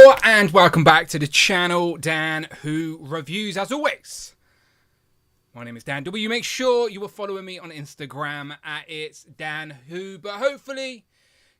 Hello and welcome back to the channel, Dan Who Reviews. As always, my name is Dan W. Make sure you are following me on Instagram at It's Dan Who, but hopefully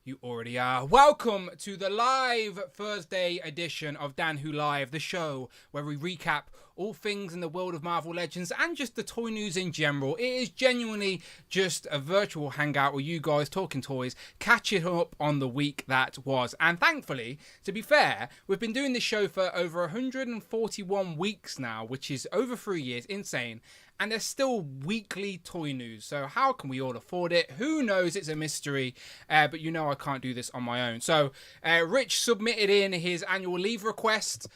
you already are. Welcome to the live Thursday edition of Dan Who Live, the show where we recap all things in the world of Marvel Legends and just the toy news in general. It is genuinely just a virtual hangout with you guys talking toys, catching up on the week that was. And thankfully, to be fair, we've been doing this show for over 141 weeks now, which is over 3 years, insane. And there's still weekly toy news. So how can we all afford it? Who knows? It's a mystery. But you know I can't do this on my own. So Rich submitted in his annual leave request.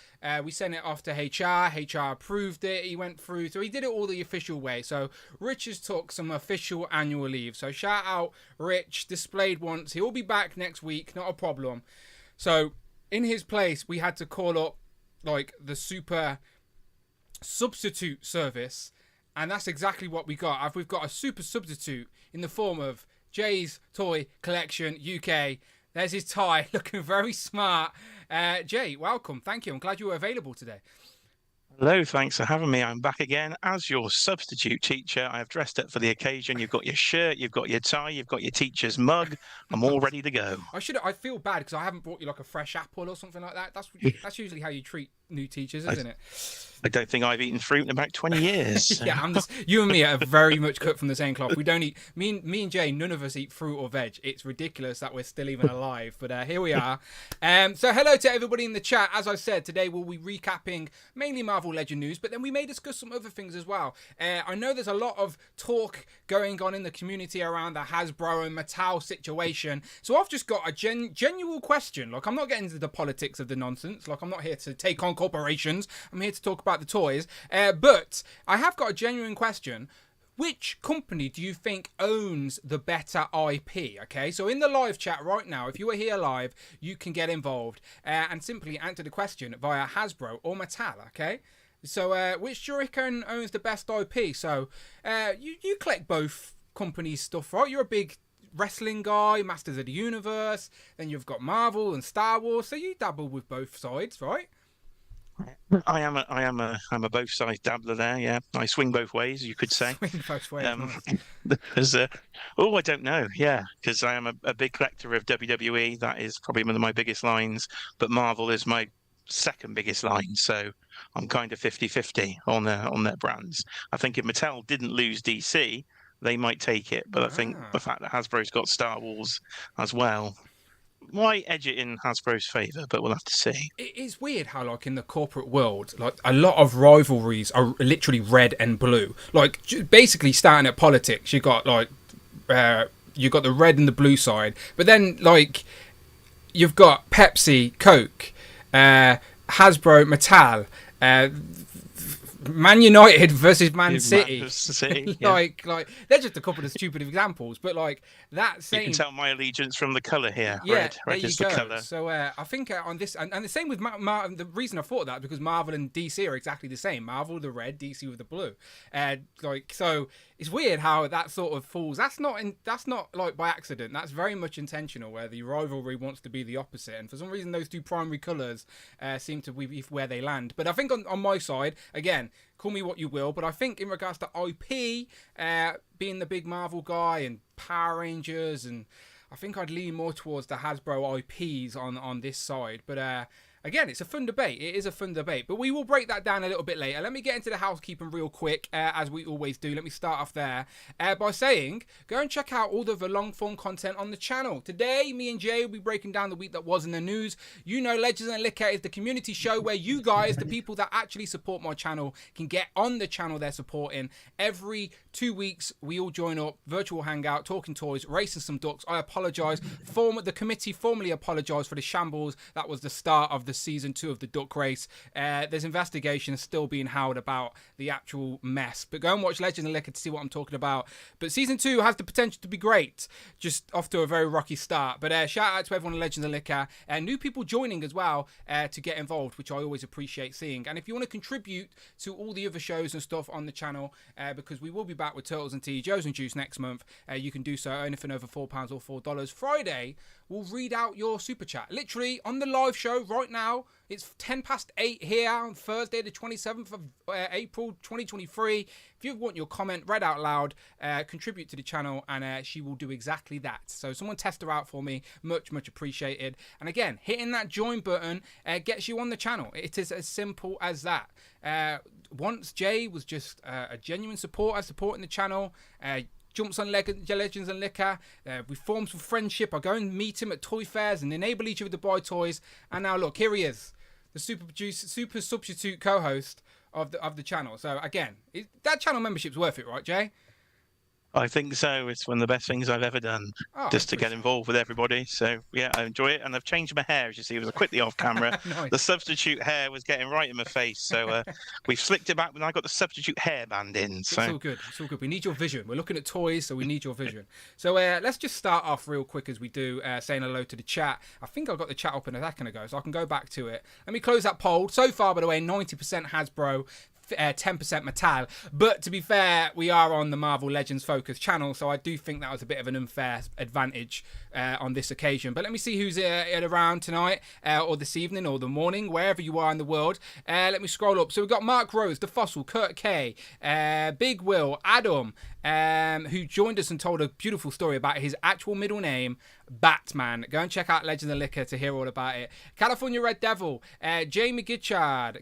We sent it off to HR. HR approved it. He went through. So he did it all the official way. So Rich has took some official annual leave. So shout out Rich. Displayed once. He'll be back next week. Not a problem. So in his place, we had to call up like the super substitute service. And that's exactly what we got. We've got a super substitute in the form of Jay's Toy Collection UK. There's his tie, looking very smart. Jay, welcome. Thank you. I'm glad you were available today. Hello, thanks for having me. I'm back again as your substitute teacher. I've dressed up for the occasion. You've got your shirt, you've got your tie, you've got your teacher's mug. I'm all ready to go. I feel bad because I haven't brought you like a fresh apple or something like that. That's usually how you treat new teachers, isn't it? I don't think I've eaten fruit in about 20 years. Yeah, you and me are very much cut from the same cloth. We don't eat. Me and Jay, none of us eat fruit or veg. It's ridiculous that we're still even alive. But here we are. So hello to everybody in the chat. As I said, today we'll be recapping mainly Marvel Legend news, but then we may discuss some other things as well. I know there's a lot of talk going on in the community around the Hasbro and Mattel situation. So I've just got a genuine question. Like, I'm not getting into the politics of the nonsense. Like, I'm not here to take on corporations. I'm here to talk about the toys. But I have got a genuine question. Which company do you think owns the better IP? Okay, so in the live chat right now, if you are here live, you can get involved and simply answer the question via Hasbro or Mattel. Okay, so which do you reckon owns the best IP? So you collect both companies' stuff, right? You're a big wrestling guy, Masters of the Universe, then you've got Marvel and Star Wars, so you dabble with both sides, right? I'm a both sides dabbler there. Yeah, I swing both ways, you could say. Swing both ways. There's I don't know. Yeah, because I am a big collector of WWE. That is probably one of my biggest lines. But Marvel is my second biggest line, so I'm kind of 50-50 on their brands. I think if Mattel didn't lose DC, they might take it. But I think the fact that Hasbro's got Star Wars as well might edge it in Hasbro's favour, but we'll have to see. It is weird how, like, in the corporate world, like, a lot of rivalries are literally red and blue. Like, basically starting at politics, you got the red and the blue side, but then, like, you've got Pepsi, Coke, Hasbro, Mattel, Man United versus Man City. Like they're just a couple of stupid examples, but like that same. You can tell my allegiance from the colour here. Yeah, red is the colour. So I think on this, and the same with the reason I thought that because Marvel and DC are exactly the same. Marvel with the red, DC with the blue. So it's weird how that sort of falls. That's not like by accident. That's very much intentional, where the rivalry wants to be the opposite, and for some reason those two primary colours seem to be where they land. But I think on my side, again, call me what you will, but I think in regards to IP, being the big Marvel guy and Power Rangers, and I think I'd lean more towards the Hasbro IPs on this side. But again, it's a fun debate. It is a fun debate, but we will break that down a little bit later. Let me get into the housekeeping real quick, as we always do. Let me start off there by saying, go and check out all of the long-form content on the channel. Today, me and Jay will be breaking down the week that was in the news. You know, Legends and Liquor is the community show where you guys, the people that actually support my channel, can get on the channel they're supporting. Every 2 weeks, we all join up, virtual hangout, talking toys, racing some ducks. I apologise. The committee formally apologised for the shambles. That was the start of the season 2 of the duck race. There's investigations still being held about the actual mess, but go and watch Legends and Liquor to see what I'm talking about. But season 2 has the potential to be great, just off to a very rocky start. But shout out to everyone in Legends and Liquor, and new people joining as well to get involved, which I always appreciate seeing. And if you want to contribute to all the other shows and stuff on the channel, because we will be back with Turtles and Tea, Joe's and Juice next month, you can do so. Anything over £4 or $4. Friday, we'll read out your super chat literally on the live show right now. now. It's 10 past 8 here on Thursday, the 27th of April, 2023. If you want your comment read out loud, contribute to the channel, and she will do exactly that. So someone test her out for me. Much, much appreciated. And again, hitting that join button gets you on the channel. It is as simple as that. Once Jay was just a genuine supporter, supporting the channel, jumps on Legends and Liquor. We formed some friendship. I go and meet him at toy fairs and enable each other to buy toys. And now look, here he is, the super substitute co-host of the channel. So again, that channel membership's worth it, right, Jay? I think so. It's one of the best things I've ever done, just to get involved with everybody. So, yeah, I enjoy it. And I've changed my hair, as you see. It was quickly off camera. Nice. The substitute hair was getting right in my face. So we've slicked it back when I got the substitute hairband in. So. It's all good. It's all good. We need your vision. We're looking at toys, so we need your vision. So let's just start off real quick as we do, saying hello to the chat. I think I got the chat up a second ago, so I can go back to it. Let me close that poll. So far, by the way, 90% Hasbro, 10% Mattel, but to be fair, we are on the Marvel Legends focus channel, so I do think that was a bit of an unfair advantage on this occasion. But let me see who's around tonight, or this evening, or the morning, wherever you are in the world. Let me scroll up. So we've got Mark Rose, The Fossil, Kurt K, Big Will, Adam, who joined us and told a beautiful story about his actual middle name, Batman. Go and check out Legend of Liquor to hear all about it. California Red Devil, Jamie Gishard. I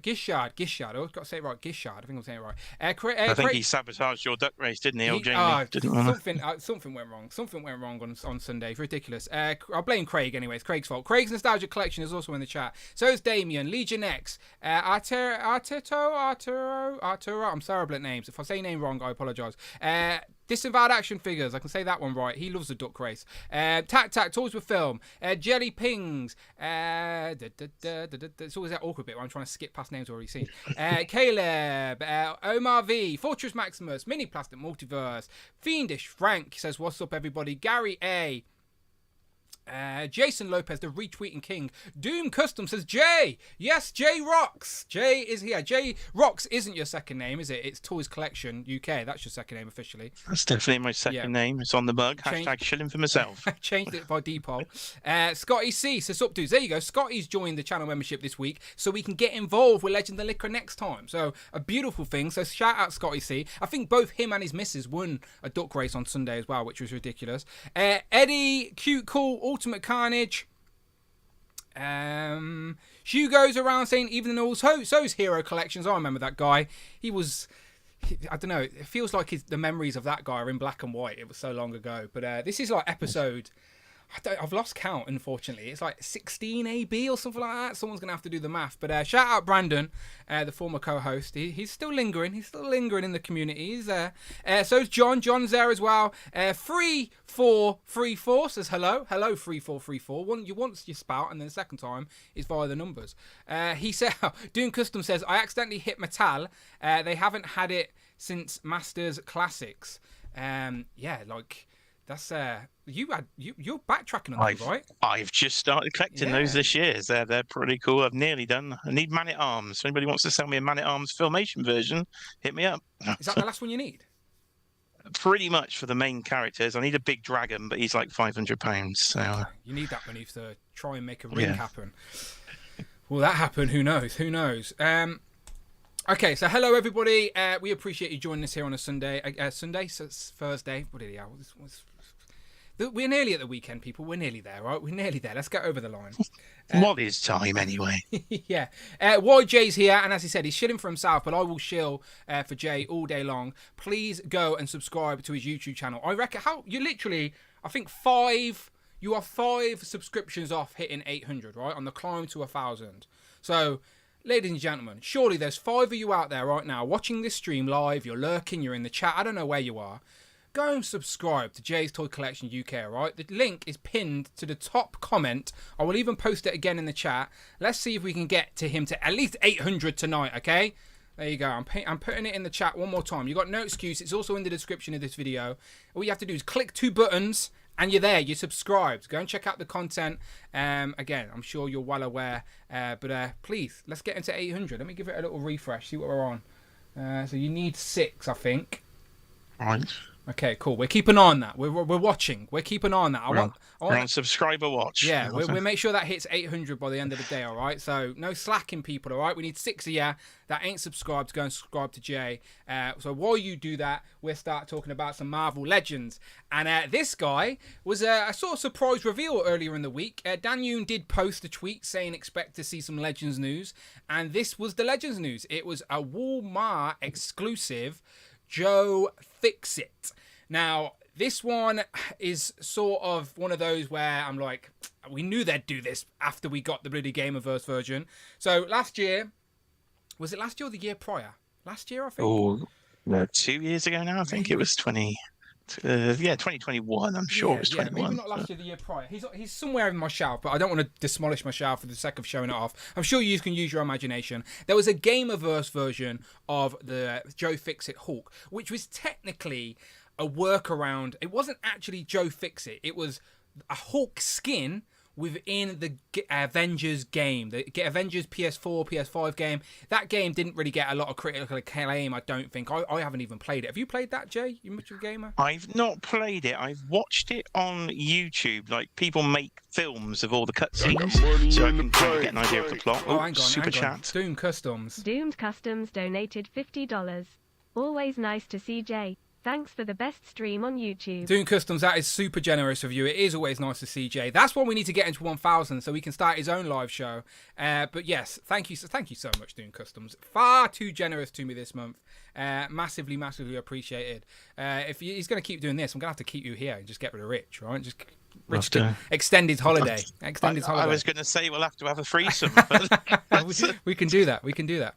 always got to say it right. Gishard. I think I'm saying it right. I think he sabotaged your duck race, didn't he, old Jamie? Something went wrong. Something went wrong on Sunday. Ridiculous. I'll blame Craig anyway. It's Craig's fault. Craig's Nostalgia Collection is also in the chat. So is Damien, Legion X, Arturo. I'm terrible at names. If I say your name wrong, I apologise. Disavowed Action Figures, I can say that one right. He loves the duck race. Tac Tac, Toys with Film. Jelly Pings. It's always that awkward bit where I'm trying to skip past names I've already seen. Caleb. Omar V. Fortress Maximus. Mini Plastic Multiverse. Fiendish Frank says, what's up, everybody? Gary A. Jason Lopez, the retweeting king. Doom Custom says, Jay. Yes, Jay Rocks. Jay is here. Jay Rocks isn't your second name, is it? It's Toys Collection UK. That's your second name officially. That's definitely my second name. It's on the mug. Hashtag shilling for myself. Changed it by Depot. Scotty C says, up dudes. There you go. Scotty's joined the channel membership this week so we can get involved with Legend of Liquor next time. So a beautiful thing. So shout out Scotty C. I think both him and his missus won a duck race on Sunday as well, which was ridiculous. Eddie, cute, cool, Ultimate Carnage. Hugh goes around saying even though so's Hero Collections. I remember that guy. I don't know. It feels like the memories of that guy are in black and white. It was so long ago. But this is like episode. I've lost count, unfortunately. It's like 16 AB or something like that. Someone's going to have to do the math. But shout out Brandon, the former co-host. He's still lingering. He's still lingering in the community. He's there. So's John. John's there as well. 3434 says hello. Hello, 3434. Once you spout, and then the second time is via the numbers. He said, Doom Custom says, I accidentally hit Mattel. They haven't had it since Masters Classics. That's you're backtracking on those, right? I've just started collecting those this year. They're pretty cool. I've nearly done. I need Man at Arms. If anybody wants to sell me a Man at Arms Filmation version, hit me up. Is that the last one you need? Pretty much for the main characters. I need a big dragon, but he's like £500. So you need that money to try and make a ring happen. Will that happen? Who knows? Who knows? Okay, so hello everybody. We appreciate you joining us here on a Sunday. So it's Thursday. What did he? We're nearly at the weekend, people. We're nearly there, right? We're nearly there. Let's get over the line. What is time anyway? Yeah. YJ's here, and as he said, he's shilling for himself, but I will shill for Jay all day long. Please go and subscribe to his YouTube channel. I reckon I think you are 5 subscriptions off hitting 800, right? On the climb to 1,000. So, ladies and gentlemen, surely there's 5 of you out there right now watching this stream live. You're lurking, you're in the chat. I don't know where you are. Go and subscribe to Jay's Toy Collection UK, right? The link is pinned to the top comment. I will even post it again in the chat. Let's see if we can get to him to at least 800 tonight, okay? There you go. I'm putting it in the chat one more time. You've got no excuse. It's also in the description of this video. All you have to do is click 2 buttons and you're there. You're subscribed. Go and check out the content. Again, I'm sure you're well aware. But please, let's get into 800. Let me give it a little refresh. See what we're on. So you need 6, I think. Right. Okay, cool. We're keeping an eye on that. We're watching. We're keeping an eye on that. I want We're on subscriber watch. Yeah, we'll make sure that hits 800 by the end of the day, all right? So no slacking, people, all right? We need 6 of you that ain't subscribed to go and subscribe to Jay. So while you do that, we'll start talking about some Marvel Legends. And this guy was a sort of surprise reveal earlier in the week. Dan Yoon did post a tweet saying expect to see some Legends news. And this was the Legends news. It was a Walmart exclusive Joe Fixit. Now, this one is sort of one of those where I'm like, we knew they'd do this after we got the bloody Gamerverse version. So last year, was it last year or the year prior? Last year, I think. Oh, no, 2 years ago now. I think it was 2021. I'm sure it was 21. Maybe not last year, the year prior. He's somewhere in my shelf, but I don't want to demolish my shelf for the sake of showing it off. I'm sure you can use your imagination. There was a Gamerverse version of the Joe Fixit Hulk, which was technically a workaround. It wasn't actually Joe Fixit. It was a Hulk skin within the Avengers game, the Avengers PS4, PS5 game. That game didn't really get a lot of critical acclaim, I don't think. I haven't even played it. Have you played that, Jay? You much of a gamer? I've not played it. I've watched it on YouTube. Like, people make films of all the cutscenes, so I can kind of get an idea of the plot. Oh, hang on, Super hang on. chat. Doom Customs. Doomed Customs donated $50. Always nice to see Jay. Thanks for the best stream on YouTube. Doom Customs, that is super generous of you. It is always nice to see Jay. That's what we need to get into 1,000 so we can start his own live show. But yes, thank you so much, Doom Customs. Far too generous to me this month. Massively, massively appreciated. If he's going to keep doing this, I'm going to have to keep you here and just get rid of Rich, right? Just Rich can extend his holiday. I was going to say we'll have to have a threesome. We can do that. We can do that.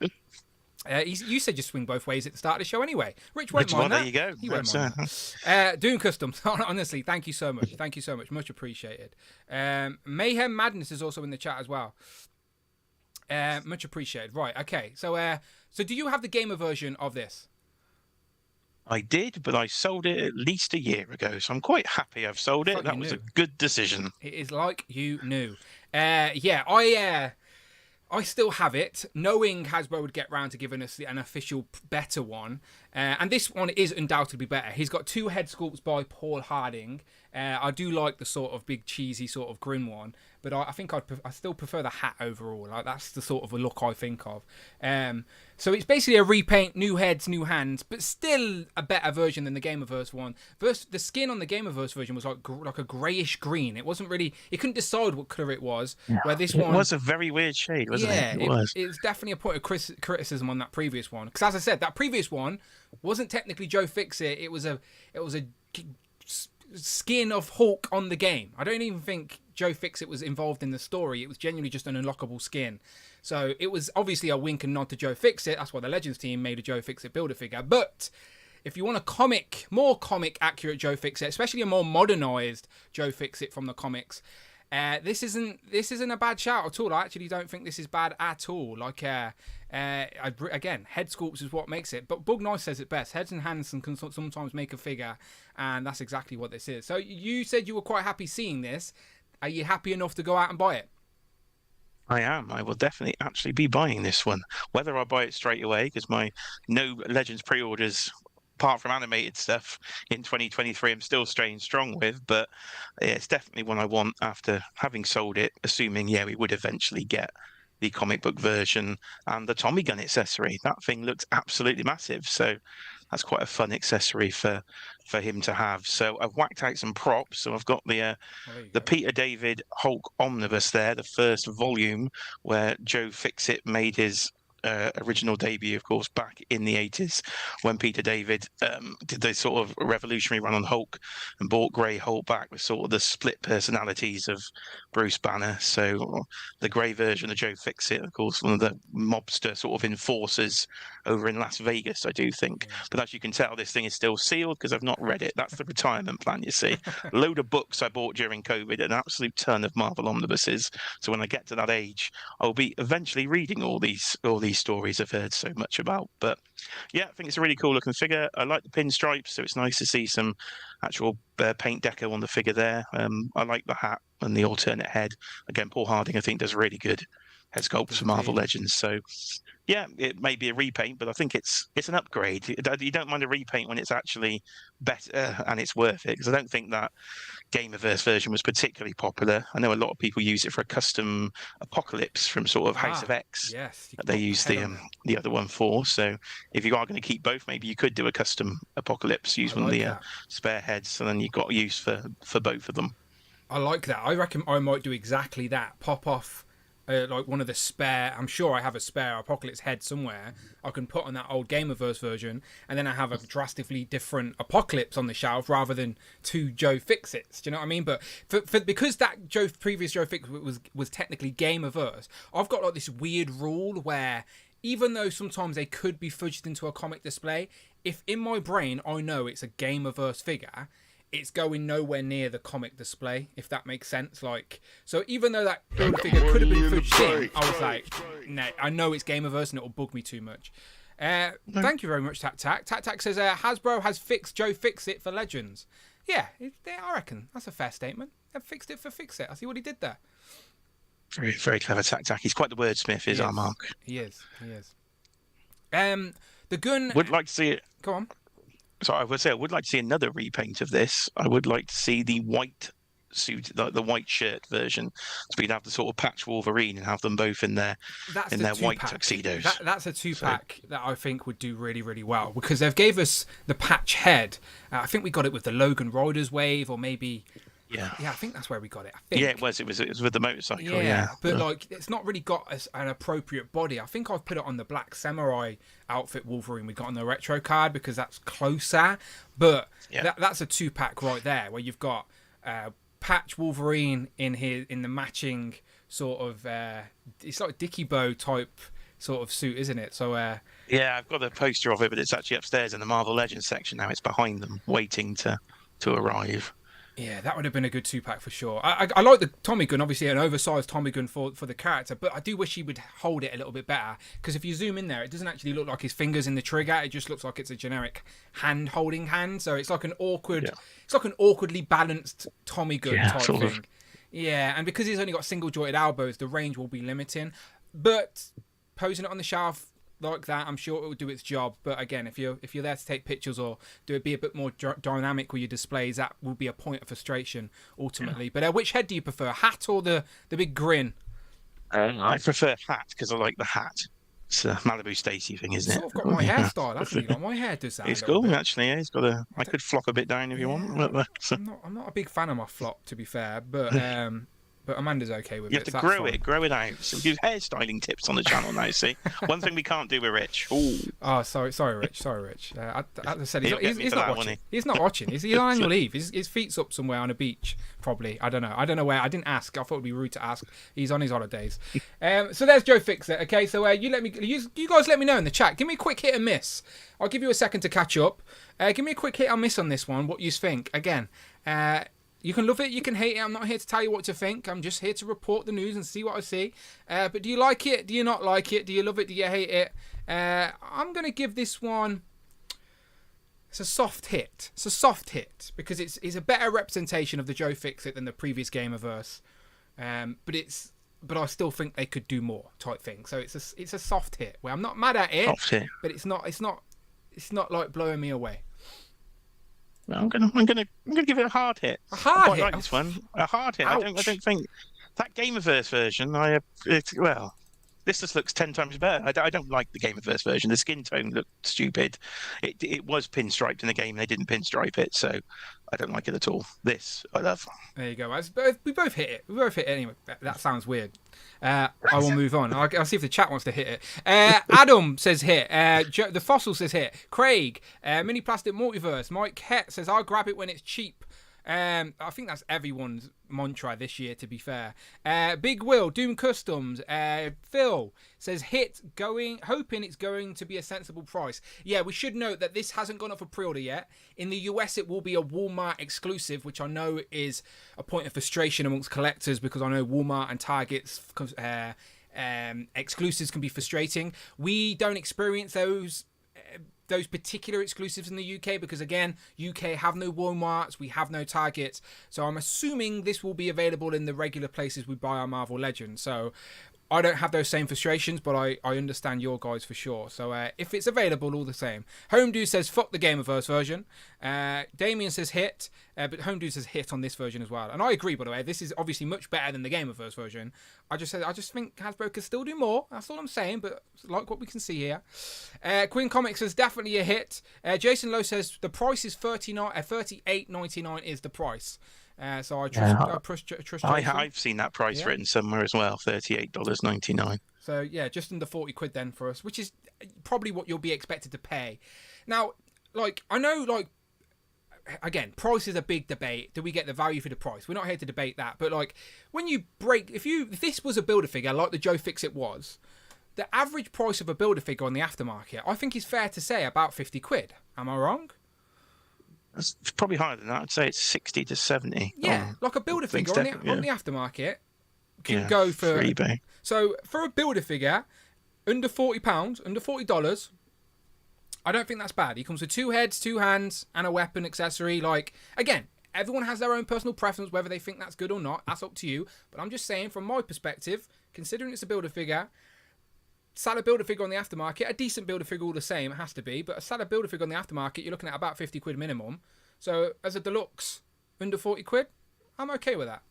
You said you swing both ways at the start of the show anyway. Rich won't mind that. There you go. He won't mind that. Doom Customs, honestly, thank you so much. Thank you so much. Much appreciated. Mayhem Madness is also in the chat as well. Much appreciated. Right, okay. So do you have the gamer version of this? I did, but I sold it at least a year ago, so I'm quite happy I've sold it. That was a good decision. It is like you knew. I still have it, knowing Hasbro would get round to giving us an official better one. And this one is undoubtedly better. He's got 2 head sculpts by Paul Harding. I do like the sort of big cheesy sort of grin one, but I think I still prefer the hat overall. Like, that's the sort of a look I think of. So it's basically a repaint, new heads, new hands, but still a better version than the Gamerverse one. The skin on the Gamerverse version was like a greyish green. It wasn't really. It couldn't decide what colour it was. Where this one was a very weird shade, wasn't it? It was definitely a point of criticism on that previous one, because as I said, that previous one wasn't technically Joe Fixit. It was a skin of Hulk on the game. I don't even think Joe Fixit was involved in the story. It was genuinely just an unlockable skin. So it was obviously a wink and nod to Joe Fixit. That's why the Legends team made a Joe Fixit Build-A-Figure. But if you want a more comic accurate Joe Fixit, especially a more modernized Joe Fixit from the comics, this isn't a bad shout at all. I actually don't think this is bad at all. Like, again, head sculpts is what makes it. But Bug Nice says it best. Heads and hands can sometimes make a figure, and that's exactly what this is. So you said you were quite happy seeing this. Are you happy enough to go out and buy it? I am. I will definitely actually be buying this one. Whether I buy it straight away, because my no Legends pre-orders, apart from animated stuff in 2023, I'm still staying strong with, but it's definitely one I want after having sold it, assuming, we would eventually get the comic book version and the Tommy gun accessory. That thing looks absolutely massive, so that's quite a fun accessory for him to have. So I've whacked out some props. So I've got the Peter David Hulk Omnibus there, the first volume where Joe Fixit made his original debut, of course, back in the 80s when Peter David did the sort of revolutionary run on Hulk and brought Grey Hulk back with sort of the split personalities of Bruce Banner. So the Grey version of Joe Fixit, of course, one of the mobster sort of enforcers over in Las Vegas, I do think. But as you can tell, this thing is still sealed because I've not read it. That's the retirement plan, you see. A load of books I bought during COVID, an absolute ton of Marvel omnibuses. So when I get to that age, I'll be eventually reading all these stories I've heard so much about. But yeah, I think it's a really cool looking figure. I like the pinstripes, so it's nice to see some actual paint deco on the figure there. I like the hat and the alternate head. Again, Paul Harding, I think, does a really good head sculpts for Marvel Legends. So yeah, it may be a repaint, but I think it's an upgrade. You don't mind a repaint when it's actually better and it's worth it, because I don't think that Gamerverse version was particularly popular. I know a lot of people use it for a custom Apocalypse from sort of House of X. Yes, They use the other one for. So if you are going to keep both, maybe you could do a custom Apocalypse, use one of the spare heads, and then you've got use for both of them. I like that. I reckon I might do exactly that. Pop off like one of the spare. I'm sure I have a spare Apocalypse head somewhere. I can put on that old Gamerverse version, and then I have a drastically different Apocalypse on the shelf rather than 2 Joe Fixits. Do you know what I mean? But because that previous Joe Fix was technically Gamerverse, I've got like this weird rule where even though sometimes they could be fudged into a comic display, if in my brain I know it's a Gamerverse figure, it's going nowhere near the comic display, if that makes sense. Like, so even though that figure could have been fudged in, I was like, nah, I know it's Gamerverse and it'll bug me too much. Thank you very much, Tac Tac. Tac Tac says Hasbro has fixed Joe Fixit for Legends. Yeah, I reckon that's a fair statement. They've fixed it for Fixit. I see what he did there. Very, very clever, Tac Tac. He's quite the wordsmith, is our Mark. He is. The gun. Would like to see it. Go on. So I would say I would like to see another repaint of this. I would like to see the white suit, the white shirt version. So we'd have the sort of patch Wolverine and have them both in their white tuxedos. That's a 2-pack that I think would do really, really well, because they've gave us the patch head. I think we got it with the Logan Riders wave, or maybe. Yeah, I think that's where we got it. I think. Yeah, it was with the motorcycle. Yeah, but like it's not really got an appropriate body. I think I've put it on the Black Samurai outfit Wolverine we got on the retro card because that's closer. But that's a 2-pack right there, where you've got patch Wolverine in the matching sort of it's like Dickie Bow type sort of suit, isn't it? So yeah, I've got a poster of it, but it's actually upstairs in the Marvel Legends section now. It's behind them, waiting to arrive. Yeah, that would have been a good 2-pack for sure. I like the Tommy gun, obviously an oversized Tommy gun for the character, but I do wish he would hold it a little bit better, because if you zoom in there, it doesn't actually look like his fingers in the trigger. It just looks like it's a generic hand-holding hand. So it's like an awkwardly balanced Tommy gun type thing. Yeah, and because he's only got single jointed elbows, the range will be limiting. But posing it on the shelf like that, I'm sure it will do its job. But again, if you're there to take pictures or do it be a bit more dynamic with your displays, that will be a point of frustration ultimately. But which head do you prefer, hat or the big grin? I prefer hat because I like the hat. It's a Malibu Stacy thing, isn't it? Sort of got my hairstyle, actually. Like my hair does that. It's cool, actually. Yeah, I could flop a bit down if you want. I'm not a big fan of my flop, to be fair, but Amanda's okay with it. You have to grow it out. So we do hairstyling tips on the channel now, see? One thing we can't do with Rich. Ooh. Oh, sorry, Rich. As I said, he's not watching. He's not watching. He's on annual leave. His feet's up somewhere on a beach, probably. I don't know where. I didn't ask. I thought it'd be rude to ask. He's on his holidays. So there's Joe Fixit. Okay, so you guys let me know in the chat. Give me a quick hit and miss. I'll give you a second to catch up. Give me a quick hit and miss on this one. What you think? Again, you can love it, you can hate it. I'm not here to tell you what to think. I'm just here to report the news and see what I see. But do you like it? Do you not like it? Do you love it? Do you hate it? I'm going to give this one... It's a soft hit. It's a soft hit because it's a better representation of the Joe Fixit than the previous Gamerverse. But I still think they could do more type thing. So it's a soft hit where I'm not mad at it, but it's not like blowing me away. I'm gonna give it a hard hit. A hard hit. I like this one. A hard hit. Ouch. I don't think that Gamerverse version. This just looks 10 times better. I don't like the Gamerverse version. The skin tone looked stupid. It was pinstriped in the game. They didn't pinstripe it, so I don't like it at all. This I love. There you go. We both hit it. We both hit it anyway. That sounds weird. I will move on. I'll see if the chat wants to hit it. Adam says hit. The Fossil says hit. Craig, Mini Plastic Multiverse. Mike Het says I'll grab it when it's cheap. I think that's everyone's mantra this year, to be fair. Big Will, Doom Customs, Phil says hoping it's going to be a sensible price. Yeah, we should note that this hasn't gone up for pre-order yet. In the US it will be a Walmart exclusive, which I know is a point of frustration amongst collectors, because I know Walmart and Target's exclusives can be frustrating. We don't experience those particular exclusives in the UK because, again, UK have no Walmarts, we have no Targets, so I'm assuming this will be available in the regular places we buy our Marvel Legends. So I don't have those same frustrations, but I understand your guys for sure. So if it's available, all the same. Homedew says, fuck the Gamerverse version. Damien says hit, but Homedew says hit on this version as well. And I agree, by the way. This is obviously much better than the Gamerverse version. I just think Hasbro could still do more. That's all I'm saying, but like what we can see here. Queen Comics says definitely a hit. Jason Lowe says the price is $38.99 is the price. So I trust Jason. I've seen that price written somewhere as well, $38.99. So yeah, just under 40 quid then for us, which is probably what you'll be expected to pay. Now, like, I know, like, again, price is a big debate. Do we get the value for the price? We're not here to debate that, but like, when you if this was a Build-A-Figure like the Joe Fixit was, the average price of a Build-A-Figure on the aftermarket, I think is fair to say about 50 quid. Am I wrong? It's probably higher than that. I'd say it's 60 to 70. Yeah, like a Build-A-Figure on the aftermarket can go for eBay. So for a Build-A-Figure under £40, under $40, I don't think that's bad. He comes with 2 heads, 2 hands, and a weapon accessory. Like, again, everyone has their own personal preference, whether they think that's good or not. That's up to you. But I'm just saying, from my perspective, considering it's a Build-A-Figure, salad Build-A-Figure on the aftermarket, a decent Build-A-Figure all the same, it has to be, but a salad Build-A-Figure on the aftermarket, you're looking at about 50 quid minimum. So as a deluxe, under 40 quid, I'm okay with that.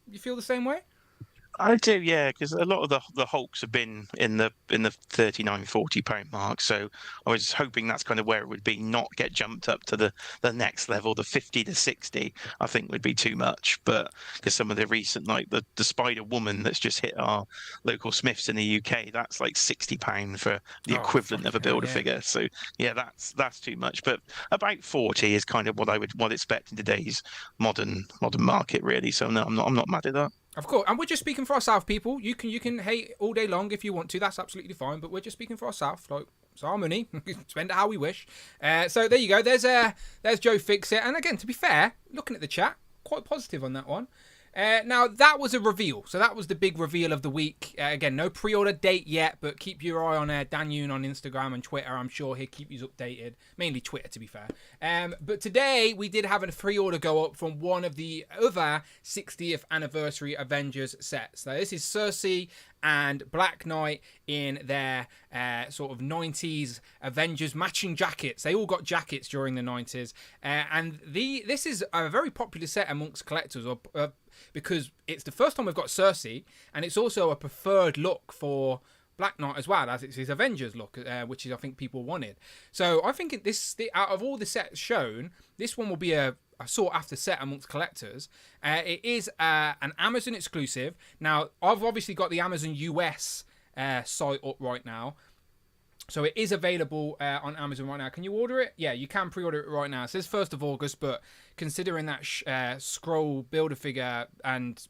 You feel the same way? I do, yeah, because a lot of the Hulks have been in the £39-40 mark. So I was hoping that's kind of where it would be, not get jumped up to the next level, the 50 to 60. I think would be too much. But because some of the recent, like the Spider Woman that's just hit our local Smiths in the UK, that's like £60 for the equivalent of a Build-A-Figure. So yeah, that's too much. But about 40 is kind of what I would expect in today's modern market, really. So no, I'm not mad at that. Of course, and we're just speaking for ourselves, people. You can hate all day long if you want to. That's absolutely fine. But we're just speaking for ourselves. Like, it's our money. Spend it how we wish. So there you go. There's Joe Fixit. And again, to be fair, looking at the chat, quite positive on that one. Now, that was a reveal. So that was the big reveal of the week. Again, no pre-order date yet, but keep your eye on Dan Yoon on Instagram and Twitter. I'm sure he'll keep you updated. Mainly Twitter, to be fair. But today, we did have a pre-order go up from one of the other 60th anniversary Avengers sets. So this is Cersei and Black Knight in their sort of 90s Avengers matching jackets. They all got jackets during the 90s. And this is a very popular set amongst collectors, because it's the first time we've got Cersei, and it's also a preferred look for Black Knight as well, as it's his Avengers look, which is, I think, people wanted. So I think out of all the sets shown, this one will be a sought after set amongst collectors. It is an Amazon exclusive. Now, I've obviously got the Amazon US site up right now. So it is available on Amazon right now. Can you order it? Yeah, you can pre-order it right now. It says 1st of August, but considering that Scroll Build-A-Figure and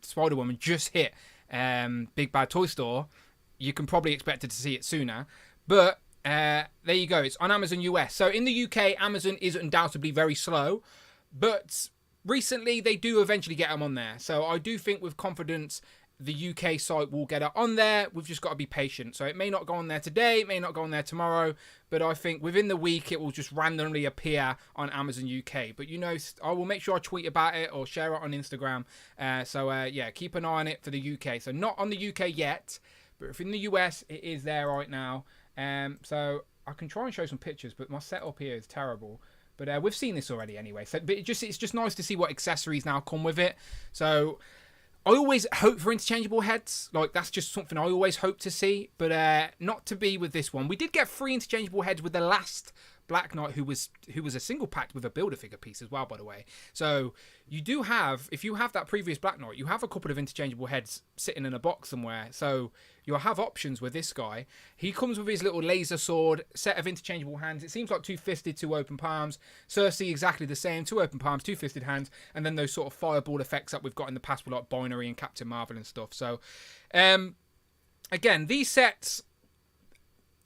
Spider-Woman just hit Big Bad Toy Store, you can probably expect to see it sooner. But there you go. It's on Amazon US. So in the UK, Amazon is undoubtedly very slow, but recently they do eventually get them on there. So I do think with confidence the UK site will get it on there. We've just got to be patient. So it may not go on there today, it may not go on there tomorrow, but I think within the week it will just randomly appear on Amazon UK. But I will make sure I tweet about it or share it on Instagram. So yeah, keep an eye on it for the UK. So not on the UK yet, but if in the US, it is there right now. So I can try and show some pictures, but my setup here is terrible. But we've seen this already anyway. So, but it's just nice to see what accessories now come with it. So I always hope for interchangeable heads. Like, that's just something I always hope to see, but not to be with this one. We did get 3 interchangeable heads with the last Black Knight, who was a single packed with a Build-A-Figure piece as well, by the way. So you do have, if you have that previous Black Knight, you have a couple of interchangeable heads sitting in a box somewhere. So you'll have options with this guy. He comes with his little laser sword, set of interchangeable hands. It seems like 2-fisted, 2 open palms. Cersei exactly the same, 2 open palms, 2-fisted hands, and then those sort of fireball effects that we've got in the past with like Binary and Captain Marvel and stuff. So again, these sets,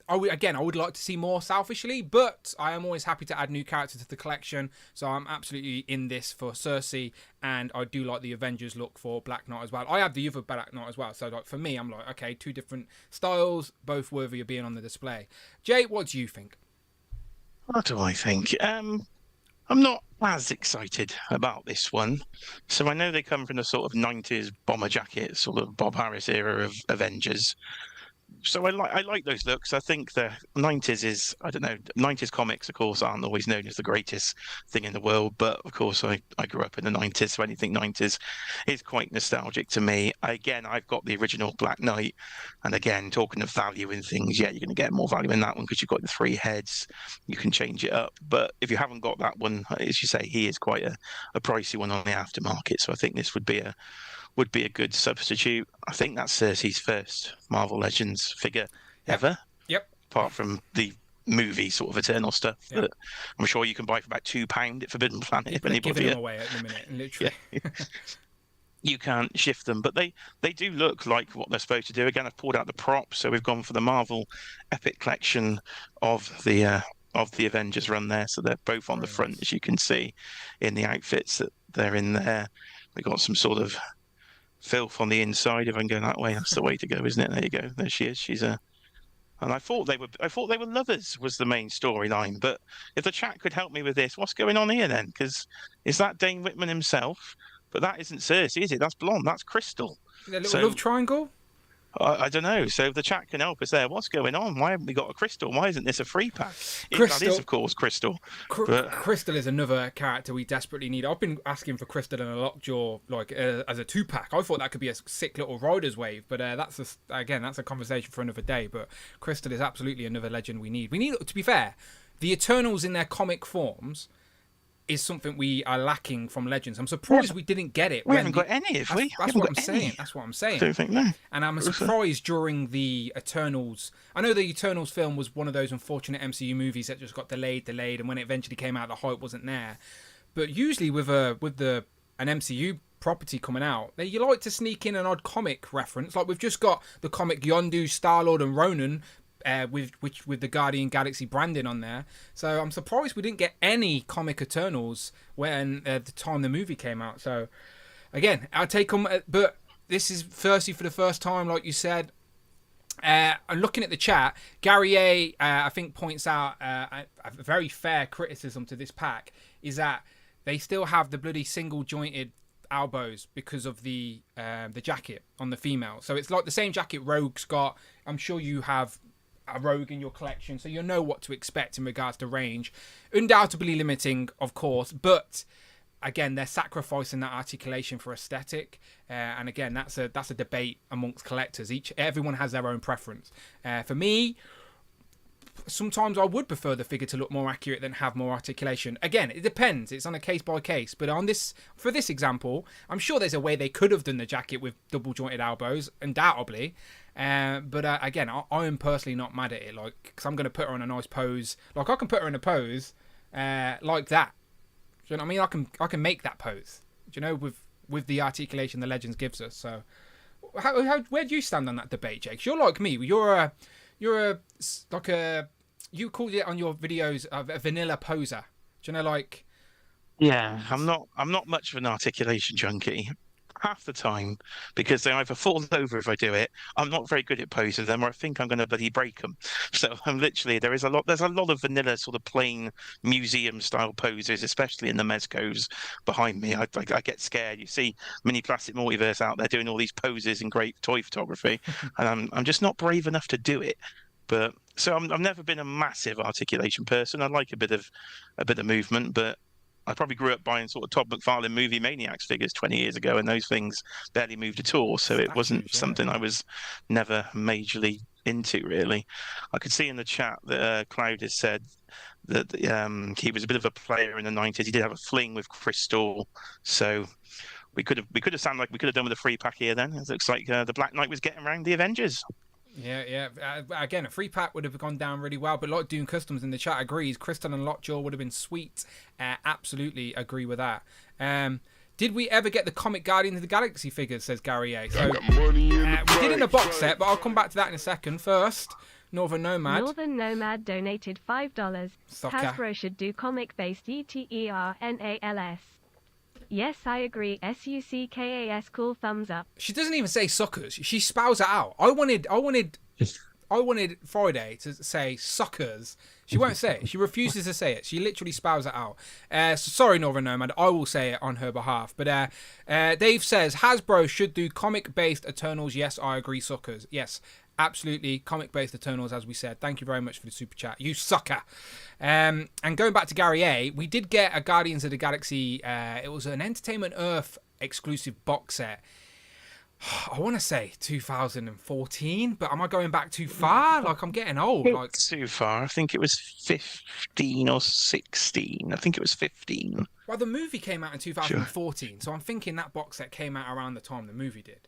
I would like to see more selfishly, but I am always happy to add new characters to the collection. So I'm absolutely in this for Cersei, and I do like the Avengers look for Black Knight as well. I have the other Black Knight as well. So like for me, I'm like, okay, 2 different styles, both worthy of being on the display. Jay, what do you think? What do I think? I'm not as excited about this one. So I know they come from the sort of 90s bomber jacket, sort of Bob Harris era of Avengers. So I like those looks. I think the 90s is, I don't know, 90s comics, of course, aren't always known as the greatest thing in the world. But of course, I grew up in the 90s, so anything 90s is quite nostalgic to me. Again, I've got the original Black Knight. And again, talking of value in things, yeah, you're going to get more value in that one because you've got the 3 heads. You can change it up. But if you haven't got that one, as you say, he is quite a pricey one on the aftermarket. So I think this would be a good substitute. I think that's Cersei's first Marvel Legends figure ever. Yep. Apart from the movie sort of Eternal stuff that I'm sure you can buy for about £2 at Forbidden Planet. If anybody giving them away at the minute, literally. Yeah. You can't shift them, but they do look like what they're supposed to do. Again, I've pulled out the props, so we've gone for the Marvel Epic Collection of the Avengers run there. So they're both on the front, as you can see, in the outfits that they're in there. We've got some sort of filth on the inside. If I can go that way, that's the way to go, isn't it? There you go. There she is. She's and I thought they were lovers was the main storyline. But if the chat could help me with this, what's going on here then? Because is that Dane Whitman himself? But that isn't Cersei, is it? That's blonde. That's Crystal. The little love triangle. I don't know. So if the chat can help us there, what's going on? Why haven't we got a Crystal? Why isn't this a free pack? That is, of course, Crystal. Crystal is another character we desperately need. I've been asking for Crystal and a Lockjaw as a 2-pack. I thought that could be a sick little Riders wave, but that's a conversation for another day. But Crystal is absolutely another legend we need. We need, to be fair, the Eternals in their comic forms is something we are lacking from Legends. I'm surprised we didn't get it. We haven't got any, have we? That's what I'm saying. That's what I'm saying. Don't think no. And I'm surprised during the Eternals. I know the Eternals film was one of those unfortunate MCU movies that just got delayed, and when it eventually came out, the hype wasn't there. But usually with an MCU property coming out, you like to sneak in an odd comic reference. Like we've just got the comic Yondu, Star-Lord, and Ronan. With the Guardian Galaxy branding on there, so I'm surprised we didn't get any comic Eternals when the time the movie came out. So again, I'll take them, but this is firstly for the first time, like you said. I'm looking at the chat. Gary A, I think points out a very fair criticism to this pack is that they still have the bloody single jointed elbows because of the jacket on the female. So it's like the same jacket Rogue's got. I'm sure you have a Rogue in your collection, so you'll know what to expect in regards to range. Undoubtedly limiting, of course, but again, they're sacrificing that articulation for aesthetic, and again, that's a debate amongst collectors. Everyone has their own preference. For me, sometimes I would prefer the figure to look more accurate than have more articulation. Again, it depends. It's on a case by case. But for this example, I'm sure there's a way they could have done the jacket with double jointed elbows, undoubtedly. But again, I am personally not mad at it. Like, because I'm going to put her on a nice pose. Like, I can put her in a pose like that. Do you know what I mean? I can make that pose. Do you know, with the articulation the Legends gives us. So, where do you stand on that debate, Jake? You're like me. You called it on your videos a vanilla poser. Do you know, like? Yeah, I'm not much of an articulation junkie. Half the time, because they either fall over if I do it. I'm not very good at posing them, or I think I'm going to bloody break them. So I'm literally there's a lot of vanilla sort of plain museum style poses, especially in the mezcos behind me. I get scared. You see Mini Plastic Multiverse out there doing all these poses in great toy photography, and I'm just not brave enough to do it. But so I've never been a massive articulation person. I like a bit of movement, but I probably grew up buying sort of Todd McFarlane Movie Maniacs figures 20 years ago, and those things barely moved at all. So it wasn't something I was never majorly into, really. I could see in the chat that Cloud has said that he was a bit of a player in the 90s. He did have a fling with Crystal, so we could have sounded like we could have done with a free pack here. Then it looks like the Black Knight was getting around the Avengers. Yeah. Again, a free pack would have gone down really well, but like Doom Customs in the chat agrees, Crystal and Lockjaw would have been sweet. Absolutely agree with that. Did we ever get the comic Guardian of the Galaxy figures, says Gary A. So we did in a box set, but I'll come back to that in a second. First, Northern Nomad. Northern Nomad donated $5. Soccer. Hasbro should do comic-based ETERNALS. Yes, I agree. SUCKAS, cool thumbs up. She doesn't even say suckers. She spells it out. I wanted I wanted Friday to say suckers. She won't say it. She refuses to say it. She literally spells it out. So sorry, Northern Nomad. I will say it on her behalf. But Dave says, Hasbro should do comic-based Eternals. Yes, I agree, suckers. Yes, absolutely. Comic-based Eternals, as we said. Thank you very much for the super chat. You sucker. And going back to Gary A, we did get a Guardians of the Galaxy. It was an Entertainment Earth exclusive box set. I want to say 2014, but am I going back too far? Like, I'm getting old. Like, too far. I think it was 15 or 16. I think it was 15. Well, the movie came out in 2014, so I'm thinking that box set came out around the time the movie did.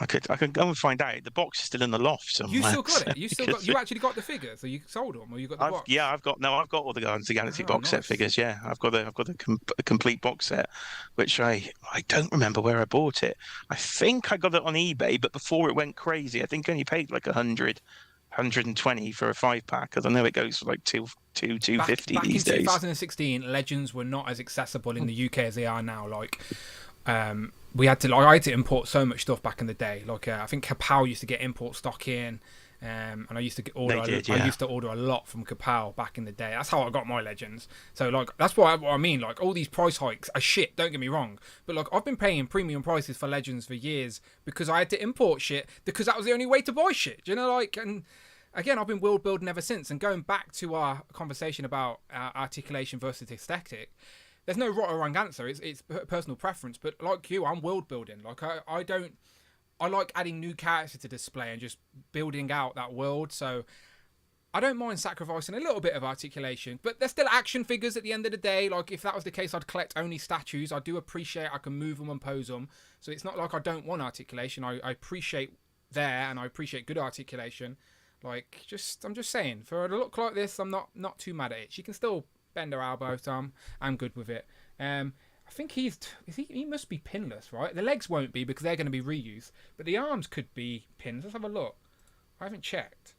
I could go and find out. The box is still in the loft somewhere. You still got it. You actually got the figures, or you sold them, or you got the box. Yeah, I've got all the Guardians of the Galaxy box set figures. Yeah, I've got a complete box set, which I don't remember where I bought it. I think I got it on eBay, but before it went crazy, I think I only paid like 120 for a 5-pack. Because I know it goes for like 250 these days. Back in 2016, Legends were not as accessible in the UK as they are now. Like, we had to, I had to import so much stuff back in the day. Like, I think Kapow used to get import stock in, and I used to order. I used to order a lot from Kapow back in the day. That's how I got my Legends. So like, that's what I mean. Like, all these price hikes are shit. Don't get me wrong, but like, I've been paying premium prices for Legends for years because I had to import shit because that was the only way to buy shit. Do you know, like, and again, I've been world building ever since. And going back to our conversation about articulation versus aesthetic. There's no right or wrong answer. It's personal preference. But like you, I'm world building. Like I like adding new characters to display and just building out that world. So I don't mind sacrificing a little bit of articulation. But they're still action figures at the end of the day. Like, if that was the case, I'd collect only statues. I do appreciate I can move them and pose them. So it's not like I don't want articulation. I appreciate there, and I appreciate good articulation. Like, I'm just saying, for a look like this, I'm not too mad at it. She can still bend her elbow, so I'm good with it. I think he must be pinless, right? The legs won't be because they're going to be reused, but the arms could be pins. Let's have a look. I haven't checked.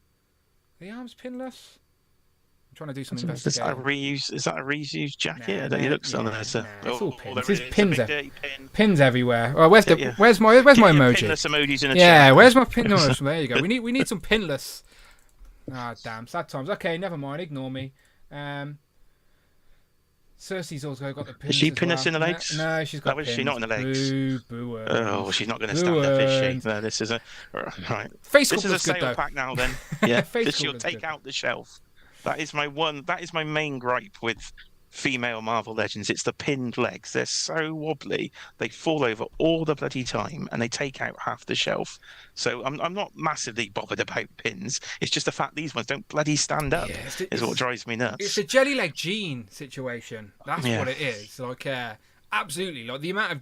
Are the arms pinless? I'm trying to do some investigation. Is that a reused jacket? That looks on there. It's all pins. There's pins everywhere. Oh, where's my emoji? Pinless emojis in a chat. Where's my pin? No, there you go. We need some pinless. Ah, damn, sad times. Okay, never mind. Ignore me. Cersei's also got the pins. Is she pinless in the legs? No, she's got pins. She not in the legs? Boo. Oh, she's not going to stand up, is she? No, this is a right. Face this is a sale good, pack now, then. Yeah, she'll take out the shelf. That is my main gripe with female Marvel Legends. It's the pinned legs. They're so wobbly. They fall over all the bloody time, and they take out half the shelf. So I'm not massively bothered about pins. It's just the fact these ones don't bloody stand up is what drives me nuts. It's a jelly leg jean situation. That's what it is. Like, absolutely. Like, the amount of